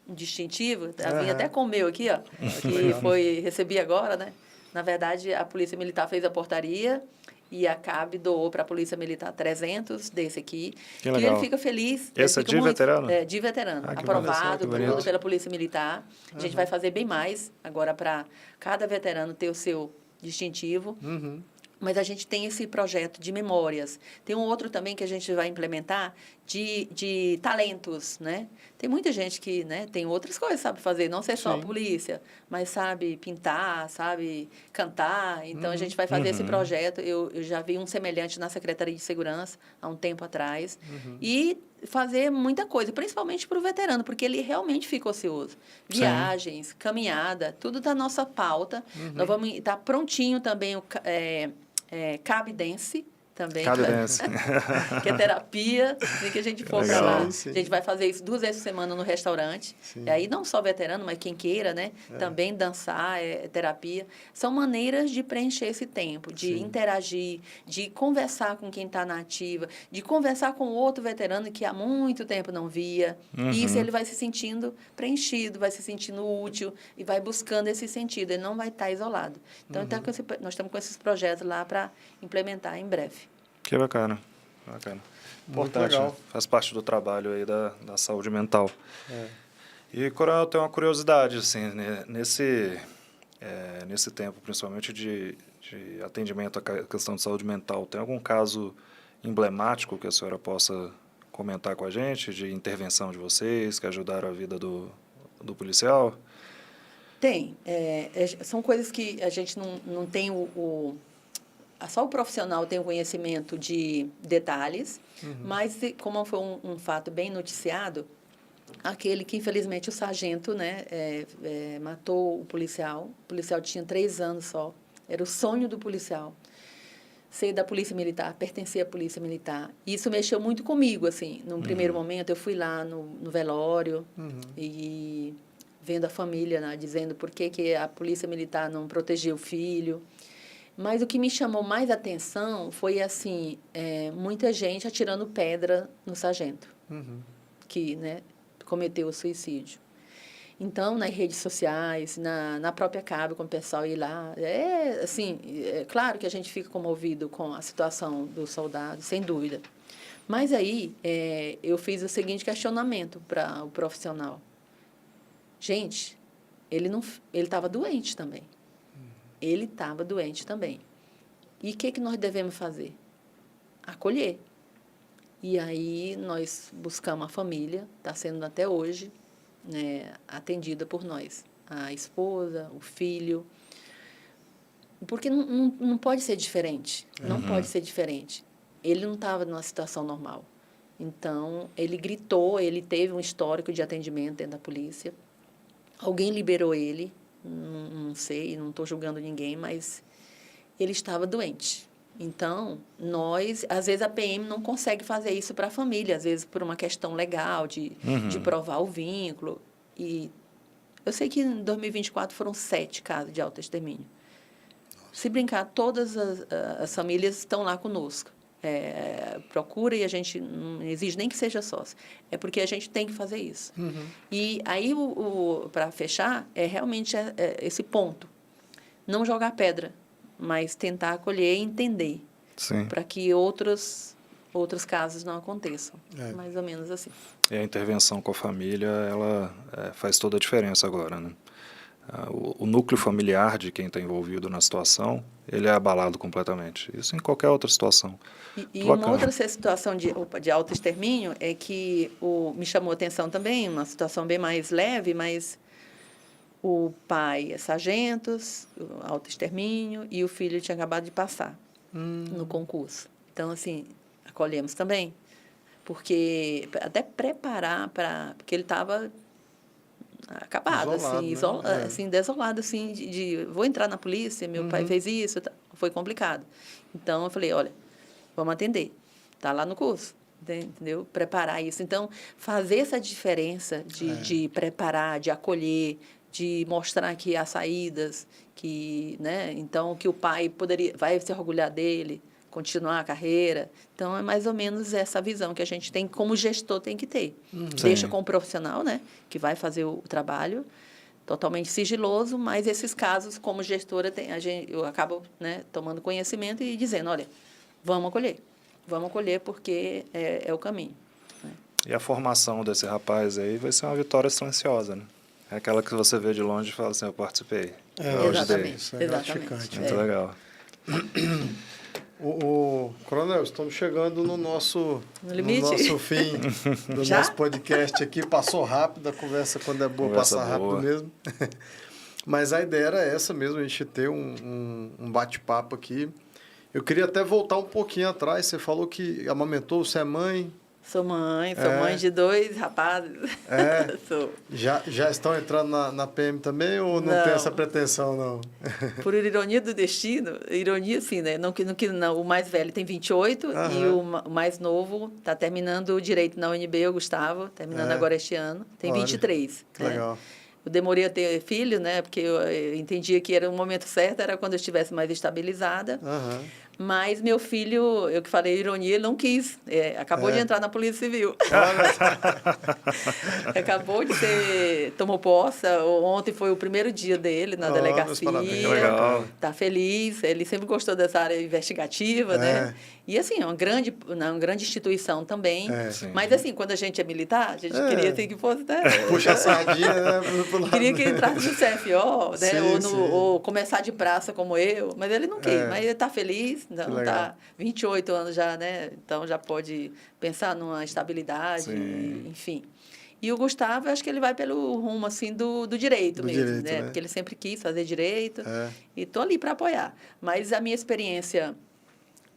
distintivo, vim até com o meu aqui, ó, que recebi agora, né? Na verdade, a Polícia Militar fez a portaria e a CAB doou para a Polícia Militar 300 desse aqui. Que legal. E ele fica feliz. Esse é de veterano? De veterano. Que aprovado bonito. pela Polícia Militar. A gente vai fazer bem mais agora para cada veterano ter o seu distintivo. Mas a gente tem esse projeto de memórias. Tem um outro também que a gente vai implementar de talentos, né? Tem muita gente que, né, tem outras coisas, sabe fazer, não ser só a polícia, mas sabe pintar, sabe cantar. Então, a gente vai fazer esse projeto. Eu já vi um semelhante na Secretaria de Segurança há um tempo atrás. E fazer muita coisa, principalmente para o veterano, porque ele realmente fica ocioso. Viagens, caminhada, tudo da nossa pauta. Nós vamos estar prontinho também o CAB Dance, também. Cadeirense. Que é terapia, assim que a gente for para Legal. lá. Sim. A gente vai fazer isso 2 vezes por semana no restaurante. Sim. E aí não só veterano, mas quem queira, né? Também dançar, é terapia. São maneiras de preencher esse tempo, de Sim. interagir, de conversar com quem está na ativa, de conversar com outro veterano que há muito tempo não via. E isso ele vai se sentindo preenchido, vai se sentindo útil e vai buscando esse sentido. Ele não vai estar isolado. Então, nós estamos com esses projetos lá para implementar em breve. Que bacana. Bacana. Muito Importante, legal. né? Faz parte do trabalho aí da saúde mental. É. E, Coronel, eu tenho uma curiosidade, assim, né? Nesse tempo, principalmente de atendimento à questão de saúde mental, tem algum caso emblemático que a senhora possa comentar com a gente, de intervenção de vocês, que ajudaram a vida do policial? Tem. São coisas que a gente não tem só o profissional tem o conhecimento de detalhes, mas como foi um fato bem noticiado, aquele que, infelizmente, o sargento, né, matou o policial. O policial tinha 3 anos só. Era o sonho do policial. Ser da Polícia Militar, pertencer à Polícia Militar. Isso mexeu muito comigo, assim. Num primeiro momento, eu fui lá no velório e vendo a família, né, dizendo por que a Polícia Militar não protegia o filho. Mas o que me chamou mais atenção foi, assim, muita gente atirando pedra no sargento, que, né, cometeu o suicídio. Então, nas redes sociais, na própria CAB, com o pessoal ir lá, claro que a gente fica comovido com a situação do soldado, sem dúvida. Mas aí, eu fiz o seguinte questionamento para o profissional. Gente, ele estava doente também. Ele estava doente também. E o que nós devemos fazer? Acolher. E aí nós buscamos a família, está sendo até hoje, né, atendida por nós. A esposa, o filho. Porque não pode ser diferente. Não pode ser diferente. Ele não estava numa situação normal. Então, ele gritou, ele teve um histórico de atendimento dentro da polícia. Alguém liberou ele. Não sei, não estou julgando ninguém, mas ele estava doente. Então, às vezes a PM não consegue fazer isso para a família, às vezes por uma questão legal, de provar o vínculo. E eu sei que em 2024 foram 7 casos de autoextermínio. Se brincar, todas as famílias estão lá conosco. Procura e a gente não exige nem que seja sócio. É porque a gente tem que fazer isso. E aí, para fechar, realmente esse ponto. Não jogar pedra, mas tentar acolher e entender. Para que outros casos não aconteçam. Mais ou menos assim. E a intervenção com a família, ela faz toda a diferença agora, né? O núcleo familiar de quem está envolvido na situação, ele é abalado completamente. Isso em qualquer outra situação. E uma outra situação de autoextermínio é que me chamou a atenção também, uma situação bem mais leve, mas o pai é sargento, autoextermínio, e o filho tinha acabado de passar no concurso. Então, assim, acolhemos também, porque até preparar porque ele estava acabado, isolado, né? assim, desolado, assim, vou entrar na polícia, meu pai fez isso, foi complicado. Então, eu falei, olha, vamos atender, está lá no curso, entendeu? Preparar isso. Então, fazer essa diferença de preparar, de acolher, de mostrar que há saídas, né? Então, que o pai vai se orgulhar dele, continuar a carreira. Então, é mais ou menos essa visão que a gente tem, como gestor tem que ter. Deixa com o profissional, né, que vai fazer o trabalho, totalmente sigiloso, mas esses casos, como gestora, eu acabo, né, tomando conhecimento e dizendo, olha, vamos acolher porque é o caminho. Né? E a formação desse rapaz aí vai ser uma vitória silenciosa, né? É aquela que você vê de longe e fala assim, eu participei. Exatamente. Isso é gratificante. Muito legal. Coronel, estamos chegando no nosso fim do Já? nosso podcast aqui. Passou rápido, a conversa quando é boa, passa rápido mesmo. Mas a ideia era essa mesmo, a gente ter um bate-papo aqui. Eu queria até voltar um pouquinho atrás. Você falou que amamentou, você é mãe, Sou mãe de 2 rapazes. É? Sou. Já estão entrando na PM também ou não tem essa pretensão, não? Por ironia do destino, ironia assim, né? Não, não, o mais velho tem 28 e o mais novo está terminando o direito na UNB, o Gustavo, terminando agora este ano, tem 23. Que legal. Eu demorei a ter filho, né? Porque eu entendia que era o momento certo, era quando eu estivesse mais estabilizada. Mas meu filho, eu que falei ironia, ele não quis. Acabou de entrar na Polícia Civil. Acabou de ser, tomou posse. Ontem foi o primeiro dia dele na delegacia. Legal. Tá feliz. Ele sempre gostou dessa área investigativa, né? E assim, é uma grande instituição também. Mas assim, quando a gente é militar, a gente queria assim, que fosse... Né? Puxa a sardinha, né? Queria que ele entrasse no CFO, né? Sim, ou começar de praça como eu. Mas ele não quis. Mas ele está feliz. Então, está 28 anos já, né? Então, já pode pensar numa estabilidade, enfim. E o Gustavo, eu acho que ele vai pelo rumo, assim, do direito mesmo, direito, né? Porque ele sempre quis fazer direito. E estou ali para apoiar. Mas a minha experiência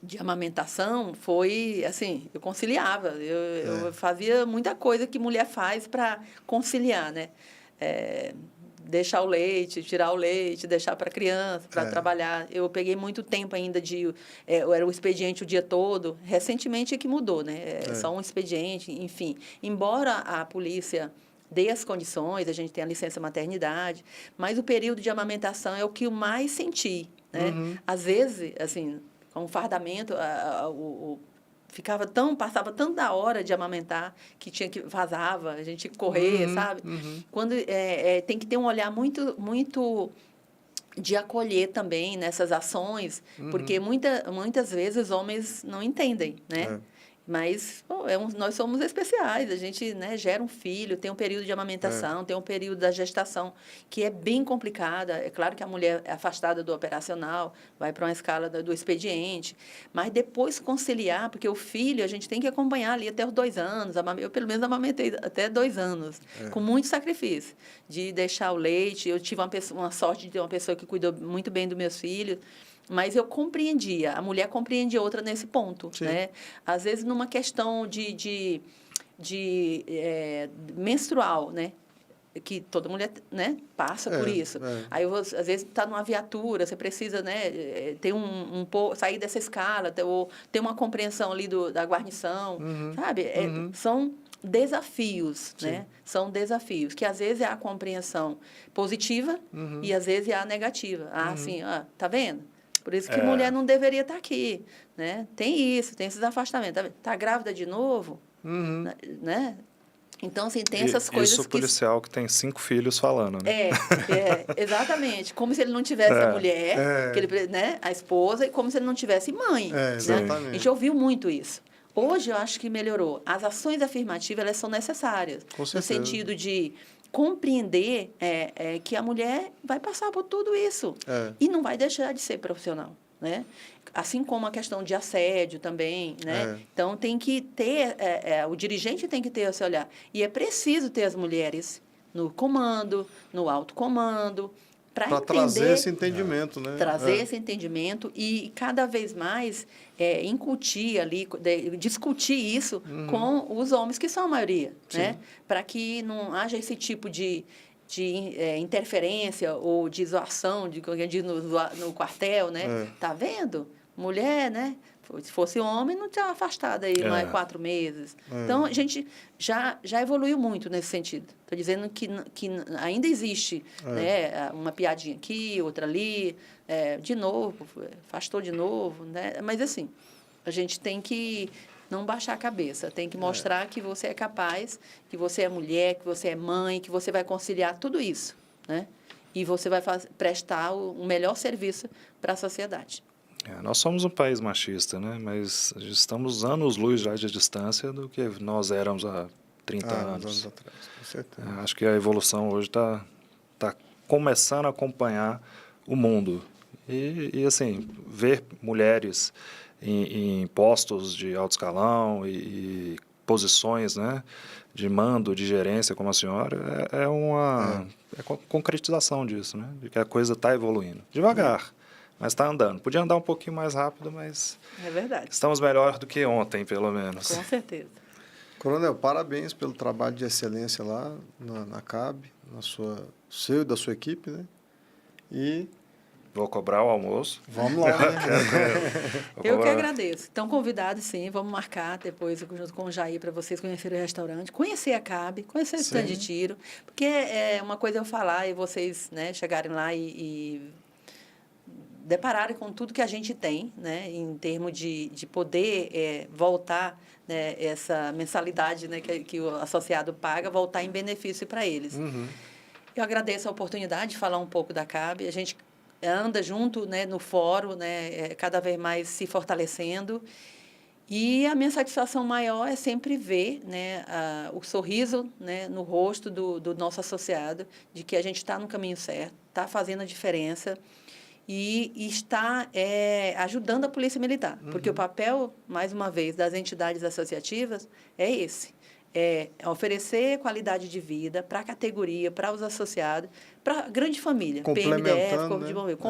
de amamentação foi, assim, eu conciliava. Eu fazia muita coisa que mulher faz para conciliar, né? Deixar o leite, tirar o leite, deixar para a criança, para trabalhar. Eu peguei muito tempo ainda era o expediente o dia todo. Recentemente é que mudou, né? Só um expediente, enfim. Embora a polícia dê as condições, a gente tem a licença maternidade, mas o período de amamentação é o que eu mais senti, né? Às vezes, assim, com o fardamento, passava tanto da hora de amamentar que vazava, a gente tinha que correr, sabe? Quando tem que ter um olhar muito de acolher também nessas ações, porque muitas vezes os homens não entendem, né? Mas nós somos especiais, a gente, né, gera um filho, tem um período de amamentação, tem um período da gestação que é bem complicada. É claro que a mulher é afastada do operacional, vai para uma escala do expediente, mas depois conciliar, porque o filho a gente tem que acompanhar ali até os 2 anos. Eu, pelo menos, amamentei até 2 anos, com muito sacrifício, de deixar o leite. Eu tive uma sorte de ter uma pessoa que cuidou muito bem dos meus filhos. Mas eu compreendia, a mulher compreende outra nesse ponto, né? Às vezes, numa questão de menstrual, né? Que toda mulher, né, passa por isso. Aí, às vezes, está numa viatura, você precisa, né, ter sair dessa escala, ou ter uma compreensão ali da guarnição, sabe? São desafios, né? São desafios, que às vezes é a compreensão positiva e às vezes é a negativa. Assim, tá vendo? Por isso que mulher não deveria estar aqui, né? Tem esses afastamentos. Tá grávida de novo, né? Então, assim, tem essas coisas isso o policial que tem 5 filhos falando, né? Exatamente. Como se ele não tivesse a mulher, que ele, né, a esposa, e como se ele não tivesse mãe. Exatamente. A gente ouviu muito isso. Hoje, eu acho que melhorou. As ações afirmativas, elas são necessárias. Com certeza. No sentido de compreender que a mulher vai passar por tudo isso e não vai deixar de ser profissional, né? Assim como a questão de assédio também, né? Então, tem que ter, o dirigente tem que ter esse olhar. E é preciso ter as mulheres no comando, no alto comando, para trazer esse entendimento, né? Trazer esse entendimento e cada vez mais incutir ali, discutir isso com os homens, que são a maioria, né? Para que não haja esse tipo de interferência ou de zoação, no quartel, né? Tá vendo? Mulher, né? Se fosse homem, não tinha afastado aí mais 4 meses. Então, a gente já evoluiu muito nesse sentido. Estou dizendo que ainda existe né, uma piadinha aqui, outra ali, de novo, afastou de novo. Né? Mas, assim, a gente tem que não baixar a cabeça. Tem que mostrar que você é capaz, que você é mulher, que você é mãe, que você vai conciliar tudo isso. Né? E você vai prestar o melhor serviço para a sociedade. Nós somos um país machista, né? Mas estamos anos-luz já de distância do que nós éramos há 30 anos atrás, com certeza. Acho que a evolução hoje está começando a acompanhar o mundo. E assim, ver mulheres em postos de alto escalão e posições, né, de mando, de gerência, como a senhora, é uma concretização disso, né? De que a coisa está evoluindo. Devagar. Mas está andando. Podia andar um pouquinho mais rápido, mas... É verdade. Estamos melhor do que ontem, pelo menos. Com certeza. Coronel, parabéns pelo trabalho de excelência lá na CAB, seu e da sua equipe, né? E Vou cobrar o almoço. vamos lá, né? Eu que agradeço. Estão convidados, sim. Vamos marcar depois, junto com o Jair, para vocês conhecerem o restaurante, conhecer a CAB, conhecer o stand de tiro. Porque é uma coisa eu falar e vocês, né, chegarem lá e depararem com tudo que a gente tem, né, em termos de poder voltar, né, essa mensalidade, né, que o associado paga, voltar em benefício para eles. Uhum. Eu agradeço a oportunidade de falar um pouco da CAB. A gente anda junto, né, no fórum, né, cada vez mais se fortalecendo. E a minha satisfação maior é sempre ver, né, o sorriso, né, no rosto do nosso associado, de que a gente está no caminho certo, está fazendo a diferença e está ajudando a Polícia Militar. Porque o papel, mais uma vez, das entidades associativas é esse. É oferecer qualidade de vida para a categoria, para os associados, para a grande família, PMDF, Corpo de Bombeiros,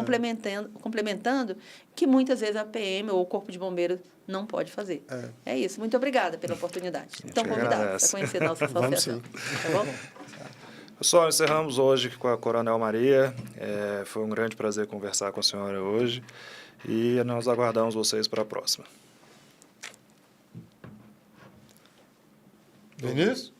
complementando que muitas vezes a PM ou o Corpo de Bombeiros não pode fazer. É isso. Muito obrigada pela oportunidade. Estão convidados a conhecer nossa associação. Tá bom? Pessoal, encerramos hoje com a Coronel Maria. Foi um grande prazer conversar com a senhora hoje e nós aguardamos vocês para a próxima. Vinícius?